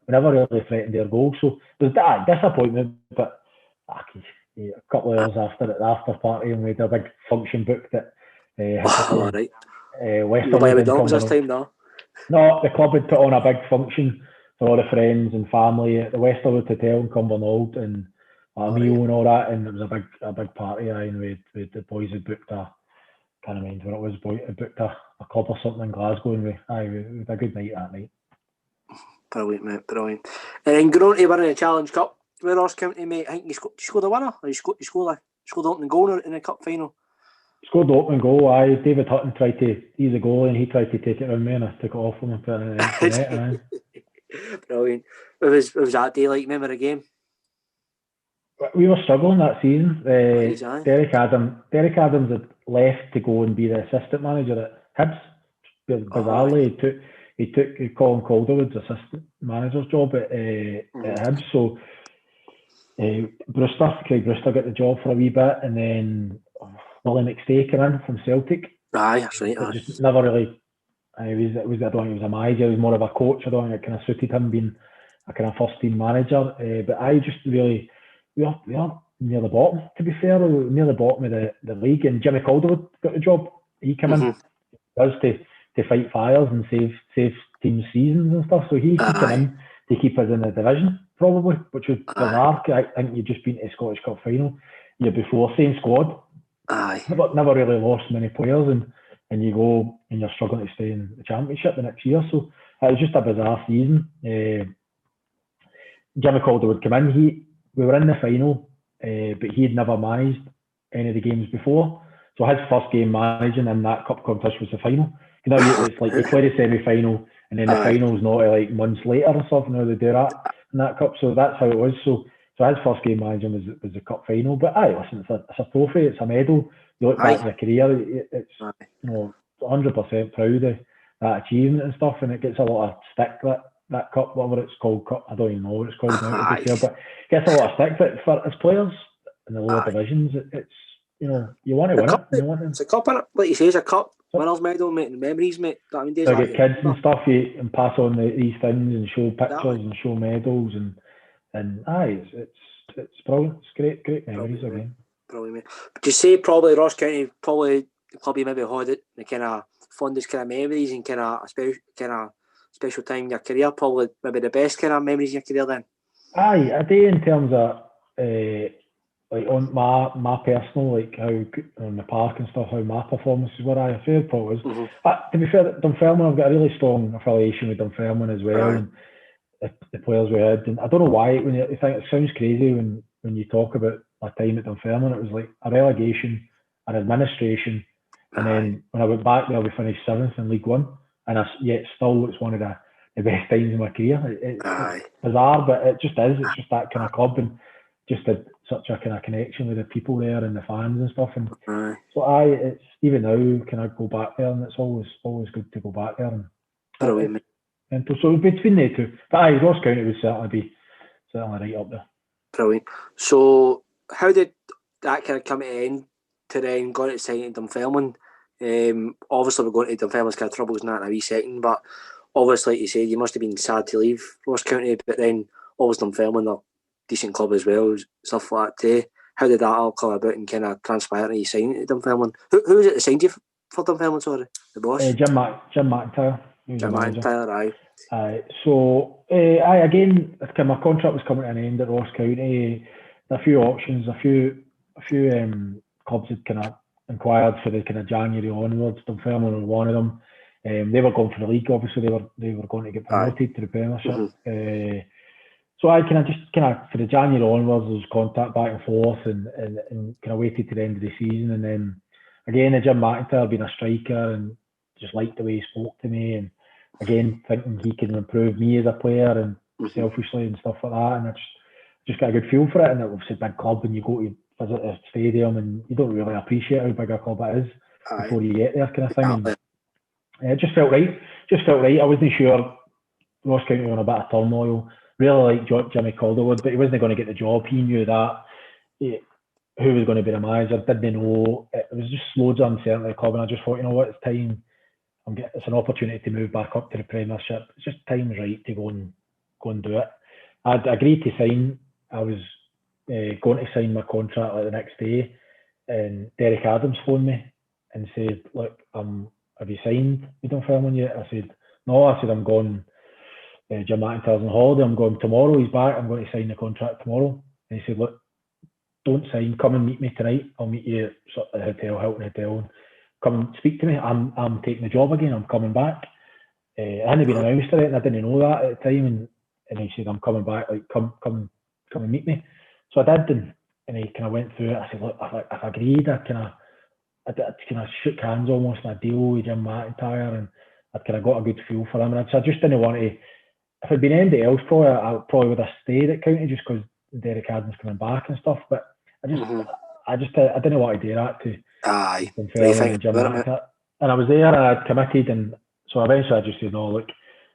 never really threatened their goal. So there's that disappointment. But a couple of hours after the after party, and we had a big function booked at right. Westerwood. This time, no, the club had put on a big function for all the friends and family at the Westerwood Hotel in Cumbernauld, and a meal and all that, and it was a big party. And the boys had booked can't remember what it was. Had booked a club or something in Glasgow, and we had a good night that night. Brilliant, mate, brilliant. And then going on to winning the Challenge Cup with Ross County, mate. I think you scored a winner, or you scored the opening goal in the cup final. Scored the opening goal. David Hutton he's a goalie, and he tried to take it around me, and I took it off him and put it in the net. Brilliant. What was that day like? Remember the game? We were struggling that season. Derek Adams had left to go and be the assistant manager at Hibs. Bizarrely, he took Colin Calderwood's assistant manager's job at Hibs. So Craig Brewster got the job for a wee bit, and then Willie McStay came in from Celtic. Aye, that's right. Just never really. I don't think he was a manager. He was more of a coach. I don't think it kind of suited him being a kind of first team manager. But I just really. We are near the bottom, to be fair. We were near the bottom of the league, and Jimmy Calderwood got the job. He came in to fight fires and save team seasons and stuff. So he came in to keep us in the division, probably, which was bizarre. I think you'd just been to the Scottish Cup final year before, same squad. Never really lost many players, and you go and you're struggling to stay in the championship the next year. So it was just a bizarre season. Jimmy Calderwood came in. We were in the final, but he had never managed any of the games before. So his first game managing in that cup competition was the final. It's like you play the semi-final, and then the final's not like months later or something. How they do that in that cup. So that's how it was. So So his first game managing was the cup final. But listen, it's a trophy, it's a medal. You look back in your career, it's 100% proud of that achievement and stuff, and it gets a lot of stick, that cup, whatever it's called, cup, I don't even know what it's called now, to be fair, but it gets a lot of stick. But for as players in the lower divisions, it's you want to win it. It's a cup, innit? Like you say, it's a cup. Winners' medal, mate, and memories, mate. I mean, days so get kids and stuff, and pass on these things and show pictures and show medals and it's brilliant. It's great memories again. Brilliant, mate. But you say probably Ross County, probably the club you maybe had it, the kind of fondest kind of memories and kind of special time in your career. Probably maybe the best kind of memories in your career then. I do in terms of like on my personal, like how on the park and stuff, how my performances were. I feel probably was. To be fair, Dunfermline, I've got a really strong affiliation with Dunfermline as well. And the players we had, and I don't know why when you think it sounds crazy when you talk about my time at Dunfermline, it was like a relegation, an administration, and then when I went back there, we finished 7th in League One, and yet still it's one of the best times in my career. It's bizarre, but it just is. It's just that kind of club, and just such a kind of connection with the people there and the fans and stuff. And so it's even now, can I go back there, and it's always good to go back there. And and so between the two, but Ross County would certainly right up there. Brilliant. So how did that kind of come to an end to then going to sign at Dunfermline? Obviously we're going to Dunfermline's kind of troubles in that in a wee second, but obviously like you said, you must have been sad to leave Ross County, but then obviously Dunfermline are a decent club as well, stuff like that too. How did that all come about and kind of transpire and you signed at Dunfermline? Who was it that signed you for Dunfermline, sorry? The boss? Jim McIntyre. Jim McIntyre, So again, my contract was coming to an end at Ross County. A few options, a few clubs had kind of inquired for the kind of January onwards. Dunfermline were one of them. They were going for the league, obviously. They were going to get promoted to the Premiership. So I kind of for the January onwards, there was contact back and forth, and kind of waited to the end of the season. And then again, Jim McIntyre being a striker and just liked the way he spoke to me, and again thinking he can improve me as a player and selfishly and stuff like that. And I just got a good feel for it. And it was a big club, and you go to visit the stadium, and you don't really appreciate how big a club it is before you get there, kind of thing. And it just felt right. I wasn't sure. Ross County were on a bit of turmoil. Really liked Jimmy Calderwood, but he wasn't going to get the job. He knew that. Who was going to be the manager? Didn't know. It was just loads of uncertainty at the club, and I just thought, you know what, it's time. It's an opportunity to move back up to the Premiership. It's just time's right to go and do it. I'd agreed to sign. I was going to sign my contract like the next day, and Derek Adams phoned me and said, "Look, have you signed with Dunfermline yet?" I said, "No." I said, "I'm going. Jim McIntyre's on holiday. I'm going tomorrow. He's back. I'm going to sign the contract tomorrow." And he said, "Look, don't sign. Come and meet me tonight. I'll meet you at the hotel, Hilton Hotel. And come and speak to me. I'm taking the job again. I'm coming back." I hadn't been announced to it, and I didn't know that at the time. And he said, "I'm coming back. Like, come and meet me." So I did, and he kind of went through it. I said, "Look, I've agreed. I kind of shook hands almost in a deal with Jim McIntyre, and I'd kind of got a good feel for him. And I just didn't want to. If it'd been anybody else, I probably would have stayed at County just because Derek Adams coming back and stuff. But I didn't want to do that to Jim McIntyre. And I was there, and I'd committed, and so eventually I just said, "No, look,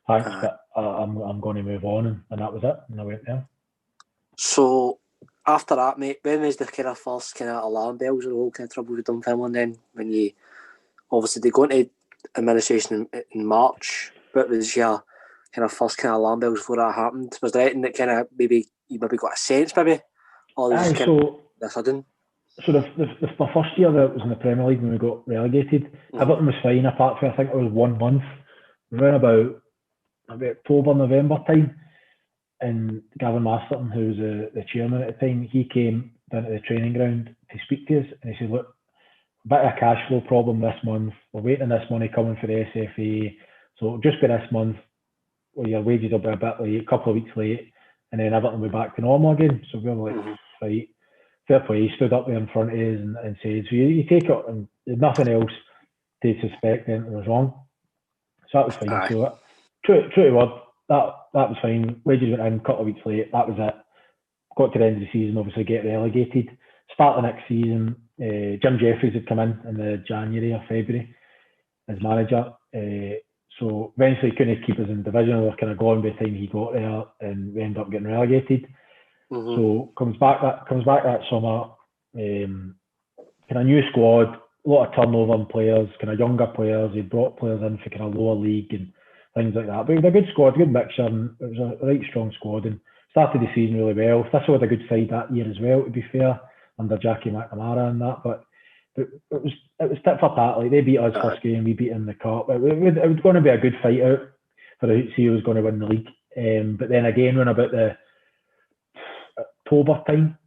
thanks, but I'm going to move on," and that was it. And I went there. So after that, mate, when was the kind of first kind of alarm bells or the whole kind of trouble with Dunfermline then? When you obviously they go into administration in March, but was your kind of first kind of alarm bells before that happened? Was there anything that kind of maybe you got a sense maybe, or was it just kind of sudden? So the first year that was in the Premier League when we got relegated, everything was fine apart from I think it was 1 month. We were in about October, November time, and Gavin Masterton, who was the chairman at the time, he came down to the training ground to speak to us, and he said, "Look, a bit of a cash flow problem this month. We're waiting this money coming for the SFA, so it'll just be this month where your wages will be a bit late, a couple of weeks late, and then everything will be back to normal again." So we were like, right, fair play. He stood up there in front of us and said, "So you take it," and there's nothing else to suspect anything was wrong. So that was fine. So true to word, that was fine. Wages went in, a couple of weeks late, that was it. got to the end of the season, obviously get relegated. Start the next season, Jim Jeffries had come in the January or February as manager. So eventually couldn't keep us in division. We were kind of gone by the time he got there, and we ended up getting relegated. So comes back that summer, kind of new squad, a lot of turnover in players, kind of younger players. He brought players in for kind of lower league and things like that. But it was a good squad, good mixture, and it was a right strong squad. And started the season really well. Thistle had a good side that year as well, to be fair, under Jackie McNamara and that. But it was tit for tat. Like, they beat us first game, we beat them in the cup. It was going to be a good fight out for who was going to win the league. But then again, when about the October time,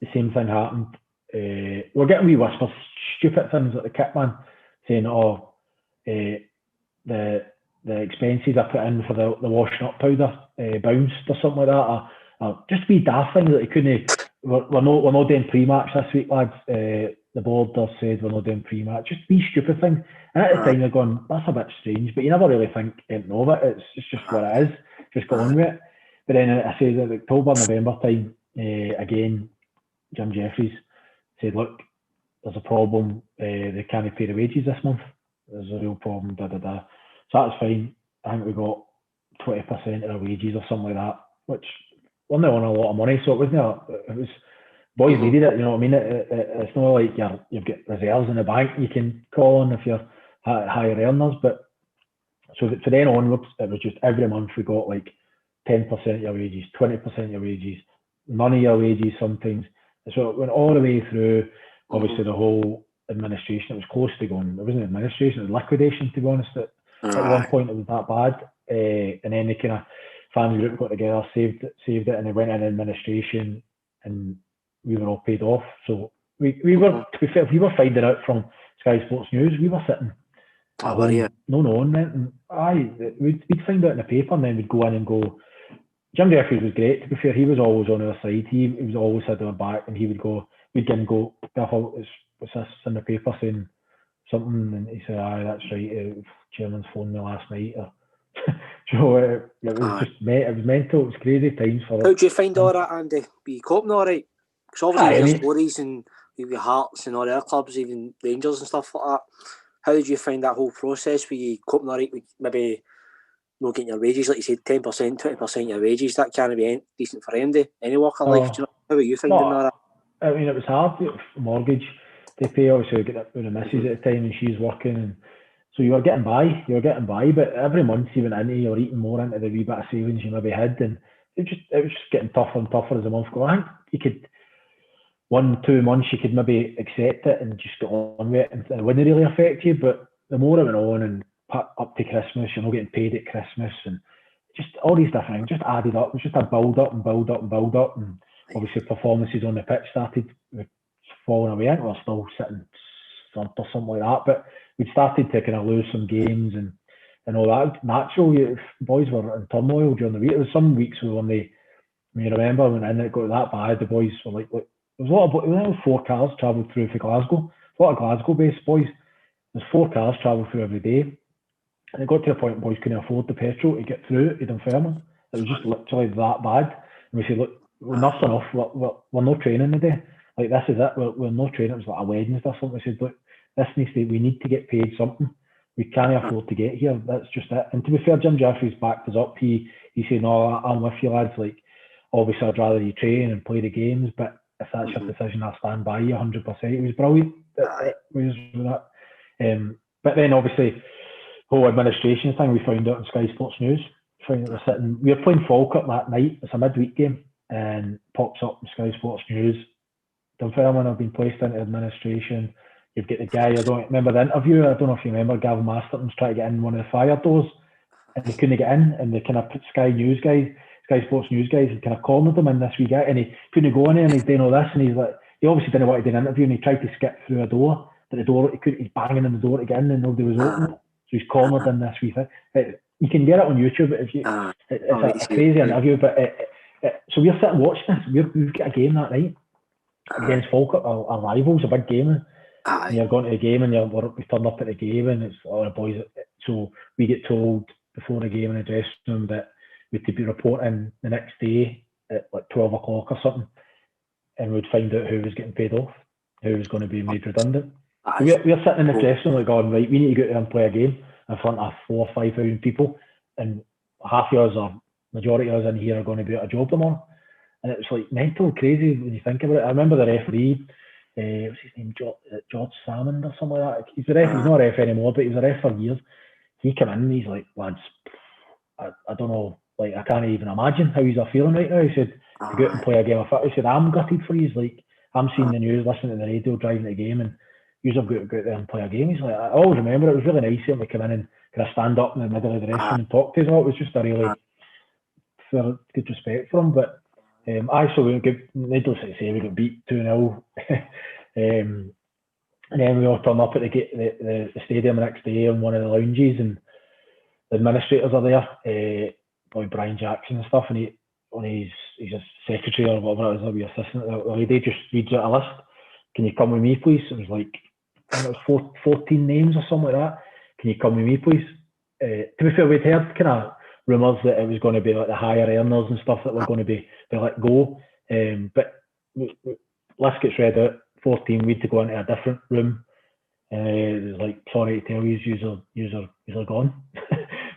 the same thing happened. We're getting wee whispers, stupid things like the kit man saying, the expenses I put in for the washing up powder bounced or something like that, or just wee daft things that they couldn't. We're not doing pre-match this week, lads. The board does said we're not doing pre-match. Just wee stupid things. And at the time, you're going, that's a bit strange, but you never really think anything of it. It's just what it is. Just go on with it. But then I say that October, November time, again, Jim Jeffries said, look, there's a problem. They can't pay the wages this month. There's a real problem. So that's fine. I think we got 20% of our wages or something like that, which we're not on a lot of money, so it was boys needed it. You know what I mean? It's not like you've got reserves in the bank you can call on if you're higher earners. But so for then onwards, it was just every month we got like 10% of your wages, 20% of your wages, none of your wages sometimes. So it went all the way through. Obviously, the whole administration, it was close to going. It wasn't administration; it was liquidation. To be honest, at one point it was that bad, and then the kind of family group got together, saved it, and they went in administration, and we were all paid off. So we were, to be fair, we were finding out from Sky Sports News. We were sitting at home, no one went, and we'd find out in the paper, and then we'd go in and go. Jim Jeffries was great, to be fair. He was always on our side. He was always had our back, and he would go. We'd get and go. What's this in the paper saying something? And he said, "Aye, that's right. Chairman's phoned me last night." So it was it was mental. It was crazy times for us. How did you find all that, Andy? Were you coping all right? Because obviously there's stories and your Hearts and all the other clubs, even Rangers and stuff like that. How did you find that whole process? Were you coping all right with maybe not getting your wages, like you said, 10%, 20% of your wages? That can't be decent for any walk of life. Do you know? How are you finding all that? I mean, it was hard. Mortgage to pay. Obviously, I get that with the missus at the time, and she's working, and so you were getting by. But every month you went into, you were eating more into the wee bit of savings you maybe had, and it was just getting tougher and tougher as the month go. I think you could 1-2 months you could maybe accept it and just get on with it, and it wouldn't really affect you. But the more it went on, and up to Christmas, you're not getting paid at Christmas, and just all these different things just added up. It was just a build up, and obviously performances on the pitch started falling away. I think we're still sitting or something like that, but we'd started to kind of lose some games and all that. Naturally, boys were in turmoil during the week. There was some weeks when you remember when it got that bad, the boys were like there was a lot of 4 cars travelled through for Glasgow. A lot of Glasgow-based boys. There's 4 cars travelled through every day. And it got to a point boys couldn't afford the petrol to get through to Dunfermline. It was just literally that bad. And we said, look, enough's enough. We're not training today. Like, this is it. We're not training. It was like a Wednesday or something. We said, look, we need to get paid something. We can't afford to get here. That's just it. And to be fair, Jim Jeffries backed us up. He said, no, I'm with you, lads. Like, obviously, I'd rather you train and play the games, but if that's your decision, I'll stand by you 100%. It was brilliant. But then, obviously, whole administration thing, we found out on Sky Sports News. We were playing Falkirk that night. It's a midweek game, and pops up on Sky Sports News. Dunfermline have been placed into administration. You've got the guy, I don't remember the interview, I don't know if you remember, Gavin Masterton's trying to get in one of the fire doors, and he couldn't get in, and they kind of put Sky Sports News guys, and kind of cornered him in this wee guy, and he couldn't go in there, and he's doing all this, and he's like, he obviously didn't want to do an interview, and he tried to skip through a door, but the door, he's banging on the door to get in, and nobody was opening it, so he's cornered in this wee thing. You can get it on YouTube, but if you, it's a crazy interview, but so we're sitting watching this, we've got a game that night, against Falkirk, our rivals, a big game, and you're going to the game, and we turn up at the game, and it's all the boys, so we get told before the game in the dressing room that we had to be reporting the next day at like 12 o'clock or something, and we'd find out who was getting paid off, who was going to be made redundant. So we're sitting in the dressing room like going, right, we need to go out and play a game in front of 4,000 or 5,000 people, and half of us, or majority of us in here, are going to be out of job tomorrow. And it was like mental crazy when you think about it. I remember the referee, what's his name, George Salmond or something like that. He's the ref. He's not a ref anymore, but he was a ref for years. He came in and he's like, lads, I don't know, like I can't even imagine how he's feeling right now. He said, to go out and play a game of football. He said, I'm gutted for you. He's like, I'm seeing the news, listening to the radio, driving the game, and you've got to go out there and play a game. He's like, I always remember it was really nice when we come in and kind of stand up in the middle of the dressing room and talk to us all. It was just a really good respect for him. But so we got, needless to say, we got beat 2-0. And then we all turned up at the stadium the next day in one of the lounges, and the administrators are there, like Brian Jackson and stuff, and he's a secretary or whatever it is, or the assistant, the lady just reads out a list. Can you come with me, please? It was like, I think it was 14 names or something like that. Can you come with me, please? To be fair, we'd heard kind of rumours that it was going to be like the higher earners and stuff that were going to be let go. But list gets read out, 14, we had to go into a different room. It was like, sorry to tell you, you're gone.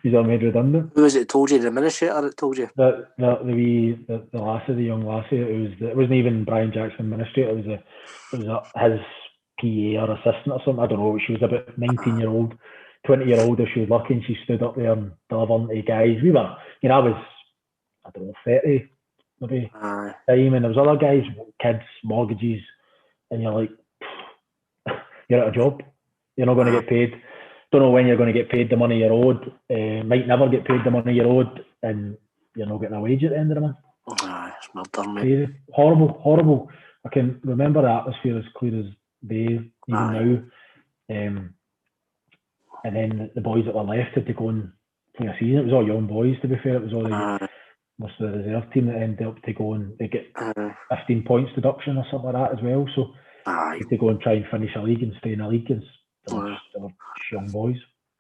You're made redundant. Who was it that told you? The administrator that told you? The lassie, the young lassie. It wasn't even Brian Jackson administrator. It was his PA or assistant or something. I don't know. She was about 19-year-old, 20-year-old if she was lucky, and she stood up there and delivering to guys. We were, I was, I don't know, 30 maybe time, and there was other guys, kids, mortgages, and you're like, you're out of job. You're not going to get paid. Don't know when you're going to get paid the money you're owed. Might never get paid the money you're owed, and you're not getting a wage at the end of the month. It's murder, mate. Crazy. Horrible. I can remember the atmosphere as clear as day, even now. And then the boys that were left had to go and play a season. It was all young boys, to be fair. It was all most of the reserve team that ended up to go and they get 15 points deduction or something like that as well. So they had to go and try and finish a league and stay in a league. They were young boys.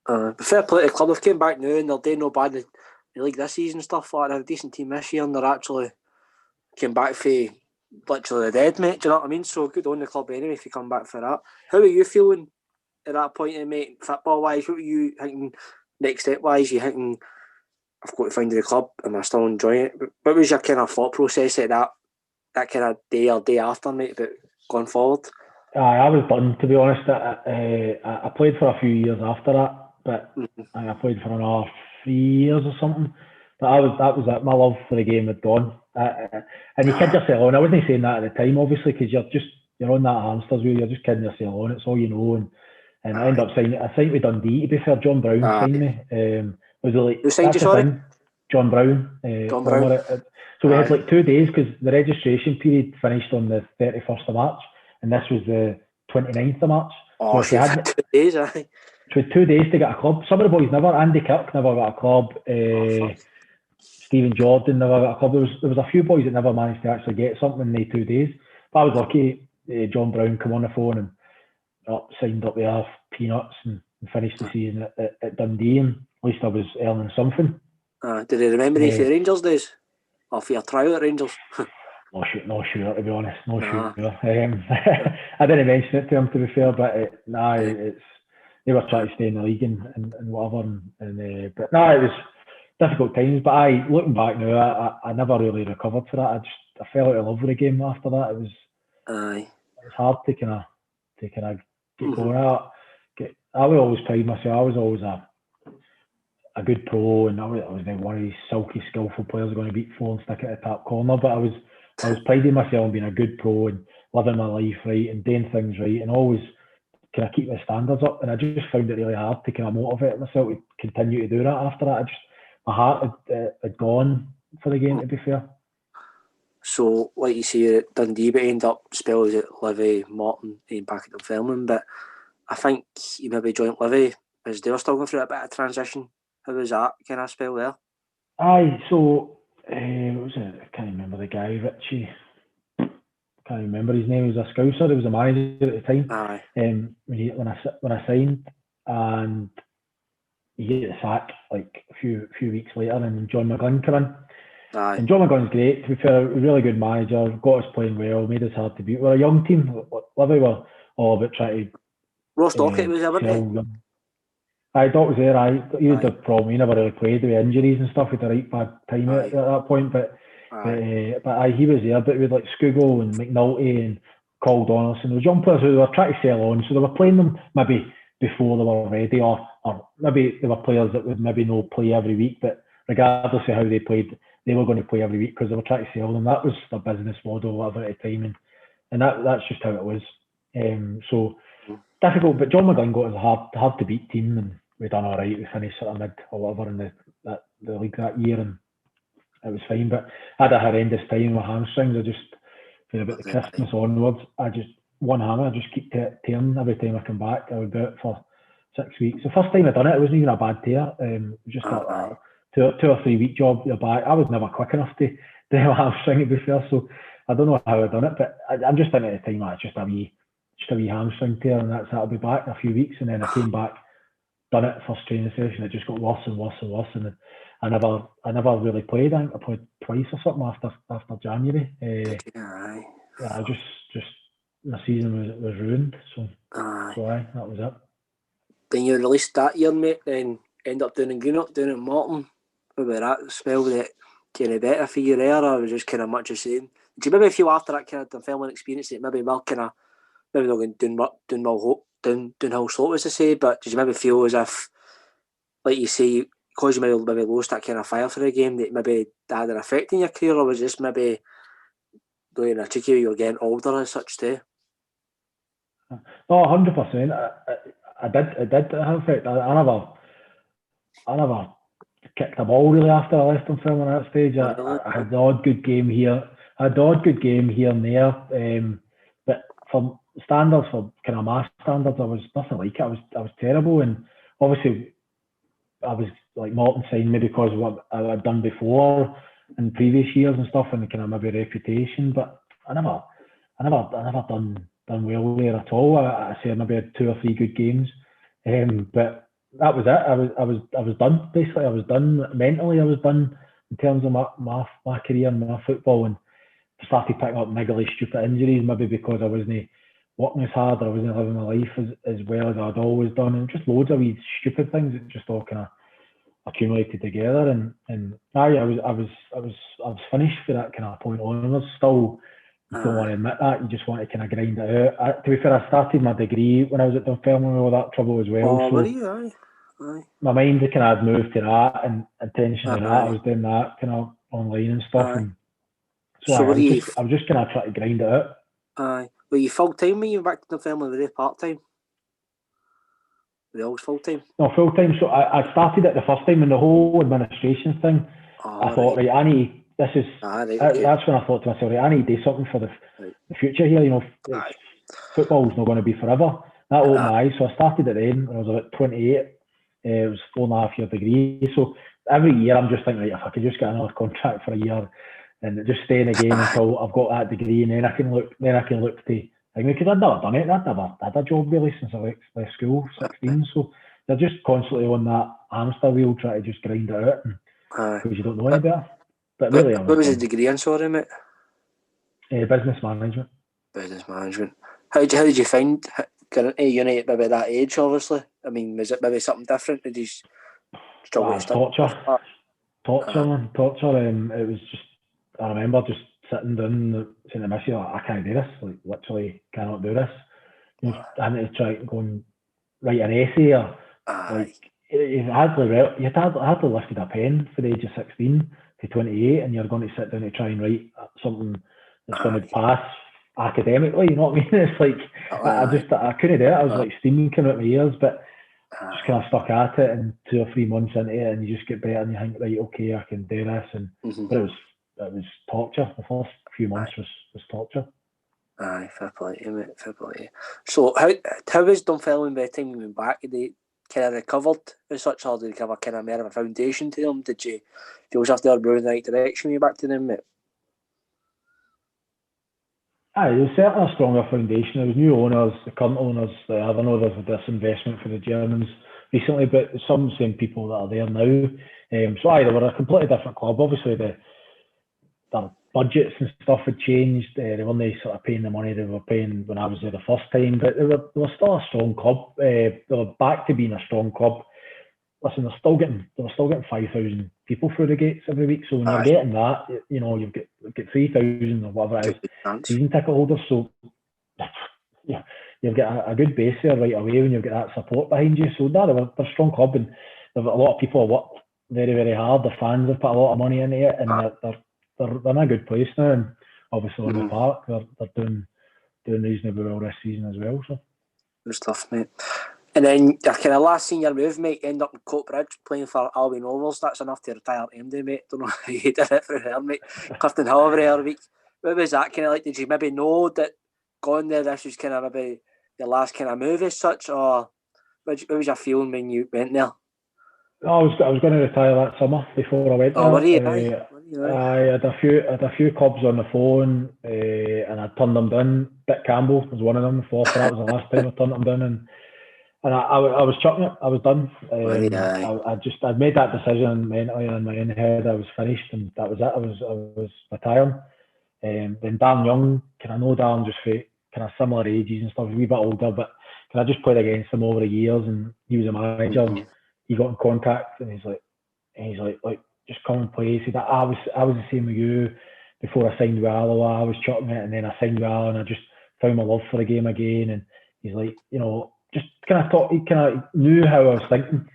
But fair play to the club. They've came back now and they're doing no bad in the league this season and stuff like that. They have a decent team this year and they're actually came back for literally the dead, mate. Do you know what I mean? So good on the club anyway if you come back for that. How are you feeling at that point, mate, football wise? What were you thinking next step wise? You thinking, I've got to find the club, am I still enjoying it? What was your kind of thought process at that kind of day or day after, mate, about going forward? I was done, to be honest. I played for a few years after that, but I played for another 3 years or something. But that was it. My love for the game had gone. And you kid yourself on. I wasn't saying that at the time, obviously, because you're on that hamster's wheel. You're just kidding yourself on. It's all you know. And I ended up signing. I signed with Dundee. To be fair, John Brown signed me. Was it like, who signed you? Sorry, John Brown. John Brown. So we had like 2 days because the registration period finished on the 31st of March, and this was the 29th of March. Oh, so you had 2 days, So we had 2 days to get a club. Some of the boys never. Andy Kirk never got a club. Stephen Jordan never got a club. There was a few boys that never managed to actually get something in the 2 days. But I was lucky. John Brown come on the phone and signed up there, peanuts, and finished the season at Dundee. And at least I was earning something. Did they remember you for your Rangers days? Or for your trial at Rangers? Not sure, to be honest. Not sure. I didn't mention it to him, to be fair, but it's they were trying to stay in the league and whatever. But it was difficult times. But looking back now, I never really recovered for that. I fell out of love with the game after that. It was hard to kind of get going. I would always pride myself. I was always a good pro, and I was one of these silky, skillful players going to beat four and stick it at the top corner. But I was priding myself on being a good pro and living my life right and doing things right and always kind of keep my standards up. And I just found it really hard to kind of motivate myself to continue to do that after that. My heart had gone for the game, to be fair. So, like you say, at Dundee, but end up spells at Livy, Morton, and back at Dunfermline. But I think you maybe joined Livy as they were still going through a bit of transition. How was that kind of spell there? So what was it? I can't remember the guy, Richie. Can't remember his name. He was a Scouser. He was a manager at the time. When I signed, and he get the sack like a few weeks later, and John McGlynn came in. Aye. And John McGunn's great. To be fair, a really good manager. Got us playing well. Made us hard to beat. We're a young team. Livy were all about trying Ross to Dockett was there, wasn't sell he? them. I thought was there. He had Aye. the problem. He never really played with injuries and stuff. With the right bad time Aye. at that point. But Aye. he was there. But with like Scugo and McNulty and Cole Donaldson, there was young players who they were trying to sell on. So they were playing them maybe before they were ready, or maybe they were players that would maybe not play every week. But regardless of how they played, they were going to play every week because they were trying to sell them. That was their business model, whatever at the time, and that's just how it was. So difficult, but John McGunn got us a hard to beat team, and we done all right. We finished sort of mid or whatever in the league that year, and it was fine. But I had a horrendous time with hamstrings. I just from about the Christmas onwards, I just one hammer. I just keep tearing every time I come back. I would do it for 6 weeks. The first time I done it, it wasn't even a bad tear. It was just a 2 or 3 week job. You're back. I was never quick enough to have a hamstring to be fair. So I don't know how I done it, but I'm just thinking at the time it's just a wee hamstring tear, and that'll be back in a few weeks. And then I came back, done it first training session. It just got worse and worse and worse, and I never really played. I think I played twice or something after January. I just my season was ruined. So that was it. Then you released that year, mate. Then end up doing in Greenock, doing in Morton. Maybe that spell that kind of better for you there, or was just kind of much the same? Did you maybe feel after that kind of Dunfermline experience that maybe well kind of maybe not going downhill slope as to say, but did you maybe feel as if, like you say, because you maybe lost that kind of fire for the game, that maybe that had an effect in your career, or was this maybe going to take you were getting older as such too? No, 100%. It did have effect. I never kicked a ball really after I left Dunfermline at that stage. I had the odd good game here. And there. But for standards, for kind of my standards, I was nothing like it. I was terrible, and obviously I was like Morton signed me because of what I had done before in previous years and stuff, and kind of maybe reputation. But I never done well there at all. I say I maybe had 2 or 3 good games, but that was it. I was done basically. I was done mentally. I was done in terms of my career and my football, and started picking up niggly, stupid injuries. Maybe because I wasn't working as hard, or I wasn't living my life as well as I'd always done, and just loads of wee stupid things that just all kind of accumulated together. And I was finished for that kind of point onwards. Still. You don't want to admit that. You just want to kind of grind it out. To be fair, I started my degree when I was at Dunfermline with all that trouble as well. Oh, were you? Aye. My mind kind of had moved to that and attention to that. I was doing that kind of online and stuff. And so I was just kind of trying to grind it out. Aye. Were you full time when you were back to Dunfermline? Were you part time? Were you always full time? No, full time. So I started it the first time in the whole administration thing. I thought, right, I need. This is that's when I thought to myself, right, I need to do something for the future here. You know, football's not going to be forever. That opened my eyes. So I started it then when I was about 28. It was 4.5 year degree. So every year I'm just thinking, right, if I could just get another contract for a year and just stay in the game until I've got that degree, and then I can look to. Because I'd never done it. I'd never had a job really since I left school, 16. So they're just constantly on that hamster wheel trying to just grind it out because you don't know any better. But really, what was the degree in, sorry, mate? Business management. Business management. How did you find getting into uni at maybe that age, obviously? I mean, was it maybe something different? Did you struggle with torture. It was just, I remember just sitting down saying to myself, I can't do this. Like, literally cannot do this. You know, I had to try and go and write an essay or like, you hardly lifted a pen for the age of 16 to 28, and you're going to sit down to try and write something that's going to pass academically. You know what I mean? It's like I couldn't do it. I was like steaming coming out my ears, but just kind of stuck at it. And 2 or 3 months into it, and you just get better, and you think, right, okay, I can do this. And but it was torture. The first few months was torture. Aye, fair play, mate. Fair play. So how was Dunfermline by the time you went back? Did they kind of recovered as such, or did they have a kind of more of a foundation to them? Did you feel yourself they were moving in the right direction when you back to them, mate? Aye, there was certainly a stronger foundation. There was new owners, the current owners. I don't know there's this investment for the Germans recently, but some same people that are there now. So aye, they were a completely different club. Obviously, the their budgets and stuff had changed. They weren't sort of paying the money they were paying when I was there the first time, but they were still a strong club. They were back to being a strong club. Listen, they were still getting 5,000 people through the gates every week. So when you're getting that, you know, you've got 3,000 or whatever it is season ticket holders. So yeah, you've got a good base there right away when you've got that support behind you. So no, they're a strong club, and they've got a lot of people who worked very, very hard. The fans have put a lot of money into it, and they're in a good place now. And obviously on the park, they're doing reasonably well this season as well. So good stuff, mate. And then your kind of last senior move, mate, end up in Coatbridge playing for Albion Rovers. That's enough to retire MD, mate. Don't know how you did it through there, mate. Clifton Hill every other week. What was that kind of like? Did you maybe know that going there, this was kind of maybe your last kind of move as such, or what was your feeling when you went there? I was going to retire that summer before I went there. Were you? I had a few clubs on the phone, and I turned them down. Dick Campbell was one of them. That was the last time I turned them down, and I was chucking it. I was done. I'd made that decision mentally in my own head. I was finished, and that was it. I was retiring. Then Darren Young, can I know Darren just for kind of similar ages and stuff, a wee bit older, but I just played against him over the years, and he was a manager. He got in contact, and he's like, just come and play. He said, I was the same with you before I signed with Alloa. I was chucking it, and then I signed with Alloa, and I just found my love for the game again. And he's like, you know, just kind of thought, he kind of knew how I was thinking.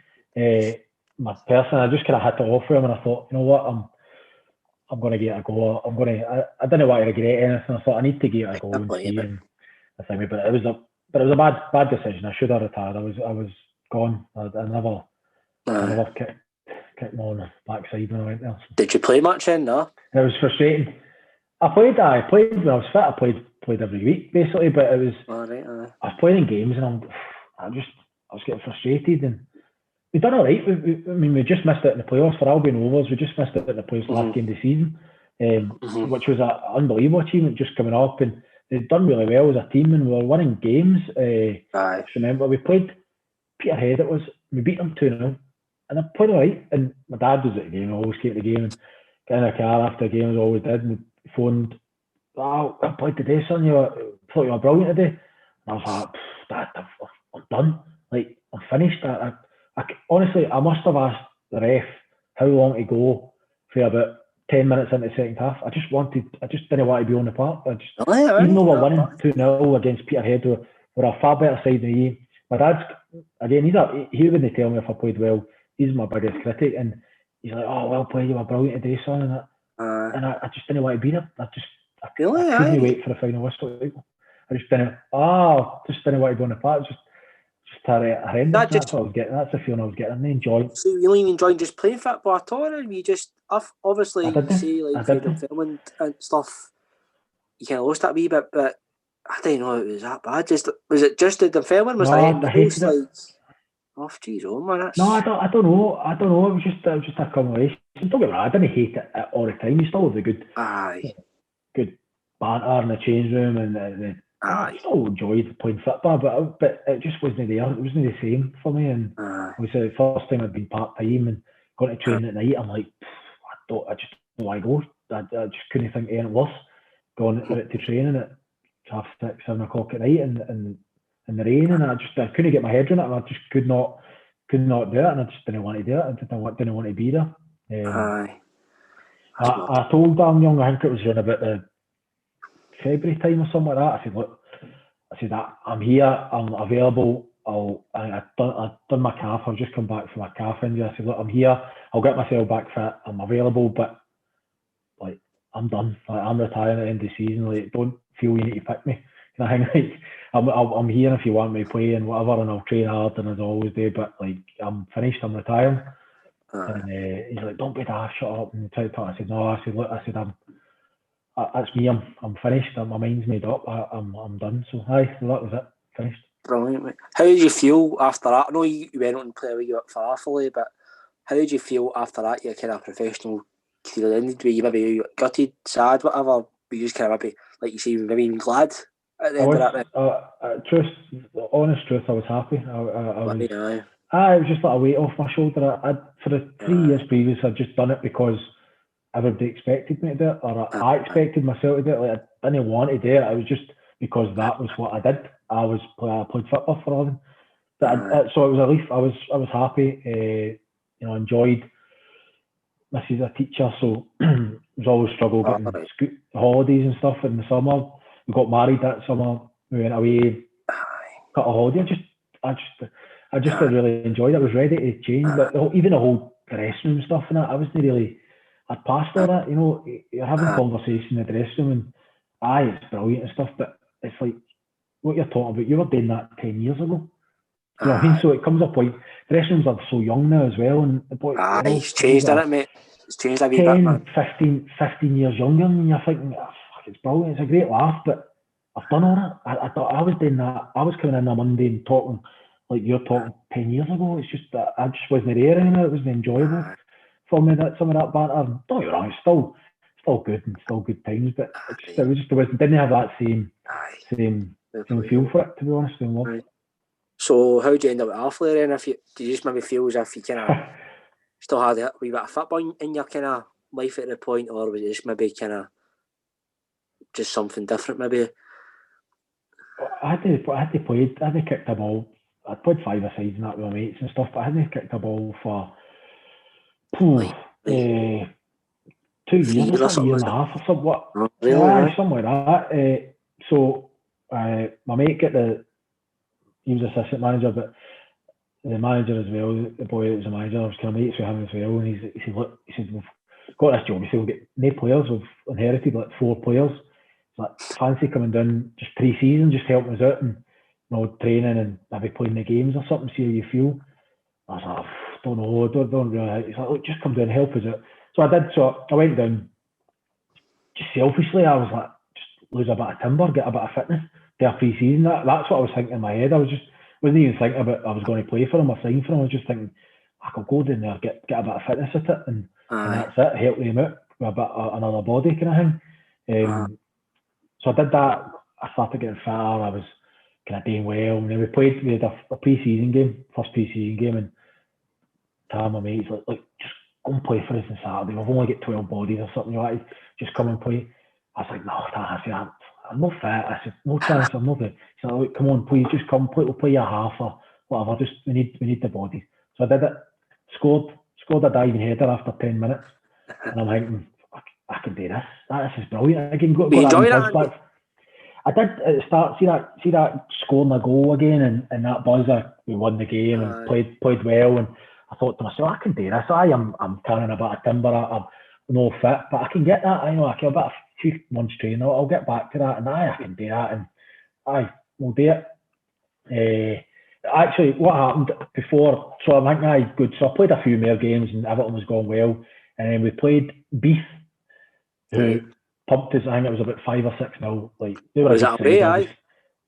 My person, I just kind of hit it off with him, and I thought, you know what, I'm going to give it a go. I didn't want to regret anything. I thought I need to give it a go and see. And I think, but it was a bad decision. I should have retired. I was gone. I never kicked me on the backside when I went there. Did you play much then? No. It was frustrating. I played when I was fit. I played every week basically, but it was. I was playing in games, and I was getting frustrated, and we done all right. We just missed it in the playoffs for Albion Rovers. We just missed it in the playoffs last game of the season, which was an unbelievable achievement just coming up, and they'd done really well as a team, and we were winning games. Remember, we played Peterhead. We beat them 2-0, and I played all right. And my dad was at the game. I always came to the game and got in the car after the game, as I always did, and phoned. "Oh, I played today, son. Thought you were brilliant today." And I was like, "Dad, I'm done. Like, I'm finished." Honestly, I must have asked the ref how long to go for about 10 minutes into the second half. I just didn't want to be on the park. Even though we're winning 2-0 against Peterhead, we're a far better side than he. My dad's, again, he wouldn't tell me if I played well. He's my biggest critic, and he's like, "Oh, well played, you were brilliant today, son." And I just didn't want to be there. I couldn't wait for the final whistle. I just didn't want to be on the park. Just horrendous. That's what I was getting. That's the feeling I was getting. I enjoyed. So you really enjoying just playing football at all, or you just obviously you say like film and stuff, you kind of lost that a wee bit, but I didn't know it was that bad. Was it just the filming? Was I hated it. Off, geez, oh man. No, I don't know. It was just a combination. Don't get me wrong, I didn't hate it all the time. You still have the good banter in the change room, and I still enjoyed playing football, but it just wasn't there. It wasn't the same for me. And obviously the first time I'd been part time and going to train at night, I'm like, I just don't want to go. I just couldn't think of anything worse going out to training at 6:30, 7 o'clock at night in the rain, and I couldn't get my head around it. I just could not do it, and I just didn't want to do it. I didn't want to be there. I told Darren Young, I think it was around about the February time or something like that. I said, look, I'm here, I'm available. I'd done my calf. I've just come back from my calf injury. I said, look, I'm here. I'll get myself back fit. I'm available, but like, I'm done. Like, I'm retiring at the end of the season. Like, don't feel you need to pick me. Kind of thing. Like, I'm here if you want me to play and whatever, and I'll train hard and as I always do. But like, I'm finished. I'm retiring. And he's like, don't be daft, shut up. And tried to talk. I said, no. I said, look. That's me. I'm finished. My mind's made up. I'm done. So that was it. Finished. Brilliant, mate. How did you feel after that? I know you went on and played a wee bit for Arthurley, but how did you feel after that? Your kind of professional career ended. Were you maybe gutted, sad, whatever? Were you just kind of maybe, like you say, maybe even glad at the end of that? Honest truth, I was happy. It was just like a weight off my shoulder. For the 3 years previous, I'd just done it because everybody expected me to do it, or I expected myself to do it. Like, I didn't want to do it. It was just because that was what I did. I played football for a living. So it was a relief. I was happy. Enjoyed. This is a teacher, so it was always struggle getting holidays and stuff in the summer. We got married that summer. We went away, got a holiday. I just really enjoyed it. I was ready to change, but even the whole dressing room stuff and that, I wasn't really. I'd passed all that. You're having conversation in the dressing room, and it's brilliant and stuff, but it's like what you're talking about. You were doing that 10 years ago. You know what I mean? So it comes up like dressing rooms are so young now as well, and it's changed, hasn't it, mate? It's changed a wee bit, man. 15 years younger, and you're thinking, fuck, it's brilliant. It's a great laugh, but I've done all that. I thought I was doing that. I was coming in on Monday and talking like you're talking 10 years ago. It's just that I just wasn't there anymore. It wasn't enjoyable for me. That some of that banter. Don't get me wrong, it's still good and still good times, but didn't have that same feel for it, to be honest. Right. So how do you end up at Arfley then? Do you just maybe feel as if you kind of still had a wee bit of football in your kind of life at the point, or was it just maybe kind of just something different maybe? I hadn't kicked a ball. I'd played 5-a-sides and that with my mates and stuff, but I hadn't kicked a ball for 2 years, a year and a half or something. Oh, really? Something like that. So my mate he was assistant manager, but the manager as well, the boy that was a manager, I was kind of mates with him as well, and he said, look, we've got this job, he said, we've got no players, we've inherited like 4 players, it's like, fancy coming down just pre-season, just helping us out, and training and maybe playing the games or something, see how you feel. I was like, don't know, don't really. He's like, look, just come down and help us out. So I did, so I went down, just selfishly, I was like, just lose a bit of timber, get a bit of fitness, do a pre-season. That's what I was thinking in my head. Wasn't even thinking about I was going to play for him or sign for him. I was just thinking, I could go down there, get a bit of fitness at it, and that's it, help him out with a bit of another body kind of thing. So I did that. I started getting fitter. I was kind of doing well. And then we had a pre-season game, first pre-season game, and my mates like just go and play for us on Saturday. We've only got 12 bodies or something like that. Just come and play. I was like, no, I'm not fit. I said, no chance, I'm not fit. He said, look, come on, please, just come, we'll play your half or whatever. Just we need the bodies. So I did it. Scored a diving header after 10 minutes, and I'm thinking, I can do this. This is brilliant. I can go that buzz back. I did at the start. See that scoring a goal again, and that buzz. We won the game and played well, and I thought to myself, I can do this. I'm carrying a bit of timber. I'm no fit, but I can get that. I know I can about a few months training. I'll get back to that, and I can do that, and we'll do it. Actually, what happened before? So I'm thinking, good. So I played a few more games, and everything was going well, and then we played Beef, who pumped us. I think it was about 5 or 6-0. Like they were was a good side.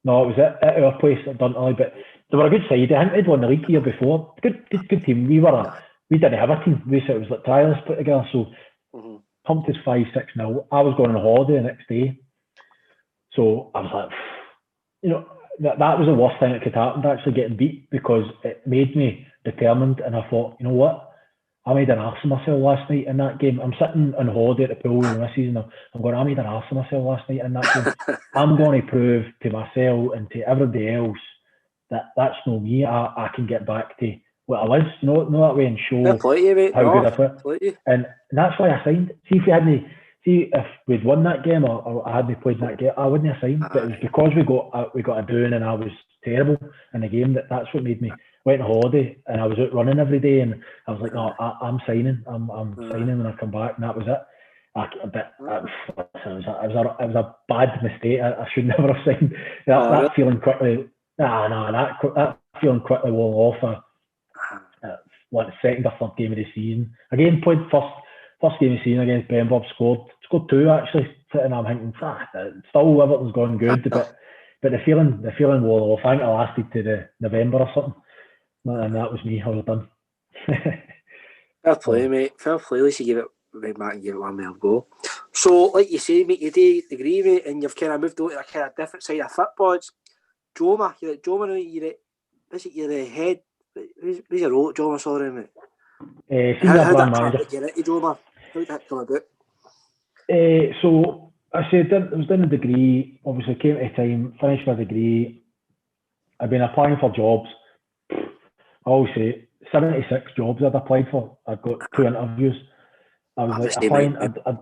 No, it was at our place at Duntley, but they were a good side. I think they'd won the league the year before. Good team. We didn't have a team. We said it was like trialists put together. So pumped us 5-6-0. I was going on holiday the next day, so I was like, that was the worst thing that could happen, actually getting beat, because it made me determined, and I thought, you know what? I made an arse of myself last night in that game. I'm sitting on holiday at the pool with the missus, and I'm going, I made an arse of myself last night in that game. I'm going to prove to myself and to everybody else that that's not me. I can get back to what I was, not that way, and show how good I play. And that's why I signed. See if we'd won that game or I hadn't played that game, I wouldn't have signed. But it was because we got a doing and I was terrible in the game that's what made me went on holiday, and I was out running every day, and I was like, no, I'm signing. I'm signing when I come back, and that was it. It was a bad mistake. I should never have signed. That feeling quickly. That feeling quickly wore off. Like the second or third game of the season. Again, played first game of the season against Ben Bob, scored 2 actually. And I'm thinking, still everything's going good, but the feeling wore off. I think it lasted to the November or something, and that was me. I was done. Fair play, mate. Fair play. At least you gave it right back and gave it one more go. So, like you say, mate, you do degree, mate, and you've kind of moved on to a kind of different side of football. It's Joma. You're at Joma, you're the head. Who's your role at Joma? Sorry, mate. Senior brand manager. How did you get into Joma? How did that come about? So I said I was doing a degree. Obviously, came to time, finished my degree. I've been applying for jobs. I always say 76 jobs I'd applied for. I'd got 2 interviews. I was like applying. I'd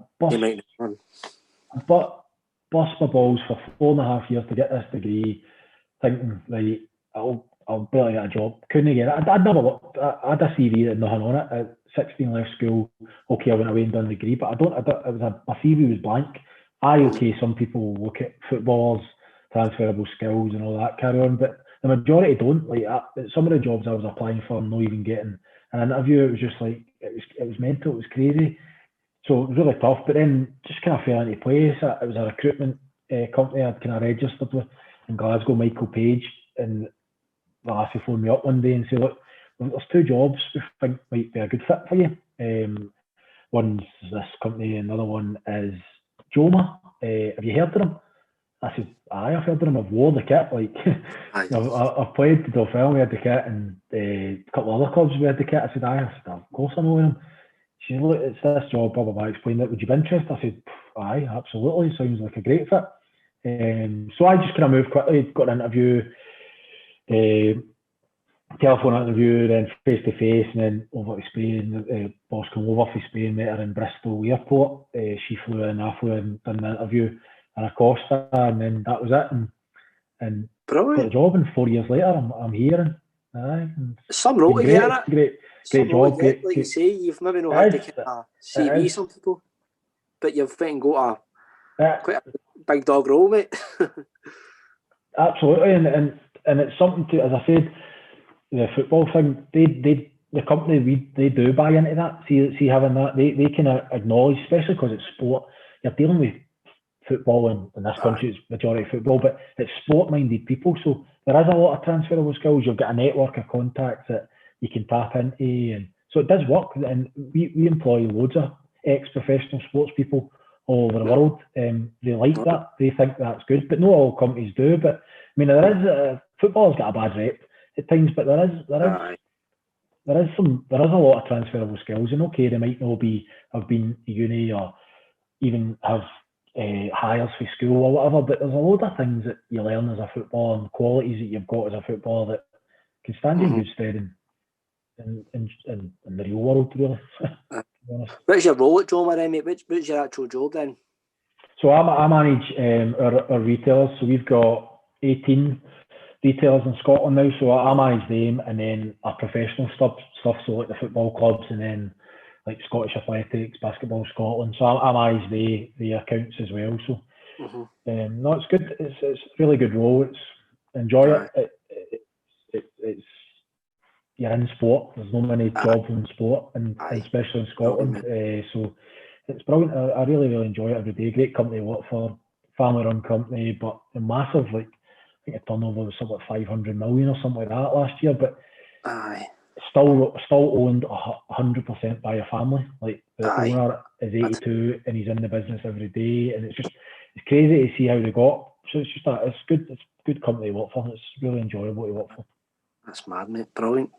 bust my balls for 4.5 years to get this degree, thinking right, I'll barely get a job. Couldn't get it. I'd never looked. I had a CV that had nothing on it. At 16, left school. Okay, I went away and done a degree, but my CV was blank. Okay, some people look at footballers, transferable skills and all that carry on, but the majority don't. Like some of the jobs I was applying for, I'm not even getting an interview. It was just like it was mental. It was crazy. So it was really tough. But then just kind of fell into place. It was a recruitment company I'd kind of registered with in Glasgow, Michael Page, and the lassie phoned me up one day and said, "Look, there's 2 jobs we think might be a good fit for you. One's this company, another one is Joma. Have you heard of them?" I said, "Aye, I've heard of them. I've worn the kit. Like, I've played the Dauphin, we had the kit, and a couple of other clubs we had the kit." I said, "Aye." I said, "Of course I know them." She said, "Look, it's this job, blah, blah, blah." Explained it. "Would you be interested?" I said, "Aye, absolutely. Sounds like a great fit." So I just kind of moved quickly, got an interview, telephone interview, then face to face, and then over to Spain. Boss came over from Spain, met her in Bristol airport. She flew in, I flew in, done the interview in Acosta, and then that was it. And got the job, and 4 years later, I'm here. And some role to get in it. Great job. Great, like you say, you've maybe not had to get a CV, some people, but you've got quite a big dog role, mate. Absolutely, and it's something to, as I said, the football thing. The company they do buy into that. See having that, they can acknowledge, especially because it's sport. You're dealing with football in this country, it's majority football, but it's sport-minded people. So there is a lot of transferable skills. You've got a network of contacts that you can tap into, and so it does work. And we employ loads of ex-professional sports people all over the world. They like that. They think that's good, but not all companies do. But I mean, there is football's got a bad rep at times, but there is a lot of transferable skills. And okay, they might not have been to uni or even have hires for school or whatever, but there's a load of things that you learn as a footballer and qualities that you've got as a footballer that can stand you in good stead in the real world, really. What's your role at Joma then, mate? What's your actual job then? So I manage our retailers. So we've got 18 retailers in Scotland now, so I manage them, and then our professional stuff, so like the football clubs, and then like Scottish Athletics, Basketball Scotland. So I manage the accounts as well. So no, it's good. It's a really good role. It's enjoy it. It's you're in sport. There's no many jobs in sport, and especially in Scotland. So it's brilliant. I really enjoy it every day. Great company to work for, family-run company, but massive. Like I think the turnover was something like 500 million or something like that last year, but still owned 100% by a family. Like the owner is 82 and he's in the business every day, and it's crazy to see how they got. So it's just it's good. It's a good company to work for. It's really enjoyable to work for. That's mad, mate. Brilliant.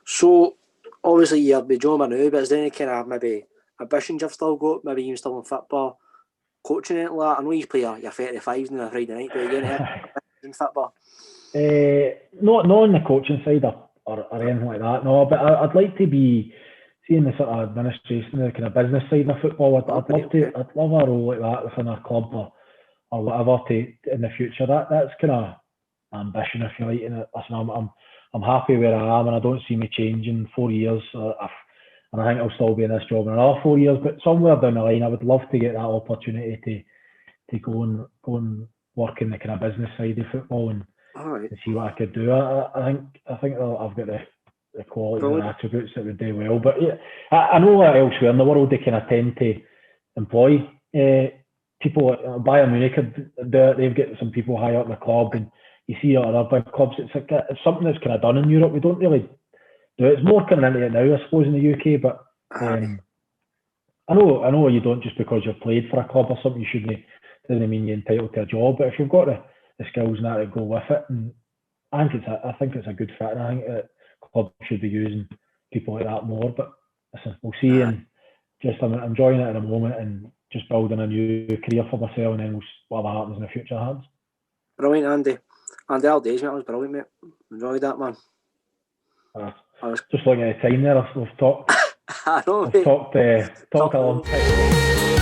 So obviously you're with Joma now, but is there any kind of maybe ambitions you've still got? Maybe you're still in football, coaching it like that? I know you play your 35s on a Friday night, but again, in football. Not on the coaching side or anything like that. No, but I'd like to be seeing the sort of administration, the kind of business side of football. I'd love a role like that within a club or whatever in the future. That's kind of ambition, if you like. And listen, I'm happy where I am, and I don't see me changing in 4 years. And I think I'll still be in this job in another 4 years. But somewhere down the line, I would love to get that opportunity to go and work in the kind of business side of football and see what I could do. I think I've got the quality and the attributes that would do well. But yeah, I know that elsewhere in the world they kind of tend to employ people. Bayern Munich, they've got some people high up in the club, and you see other big clubs. It's something that's kind of done in Europe. We don't really do it. It's more coming into it now, I suppose, in the UK. But I know you don't just because you've played for a club or something. You shouldn't. Doesn't mean you're entitled to a job. But if you've got the skills and that to go with it, and I think it's a good fit. And I think that clubs should be using people like that more. But listen, we'll see. And just I'm enjoying it at the moment, and just building a new career for myself, and then whatever happens in the future happens. Brilliant, Andy. Andy, all days, mate. That was brilliant, mate. Enjoyed that, man. I was just looking at the time there. We've talked. I know, We've talked a long time.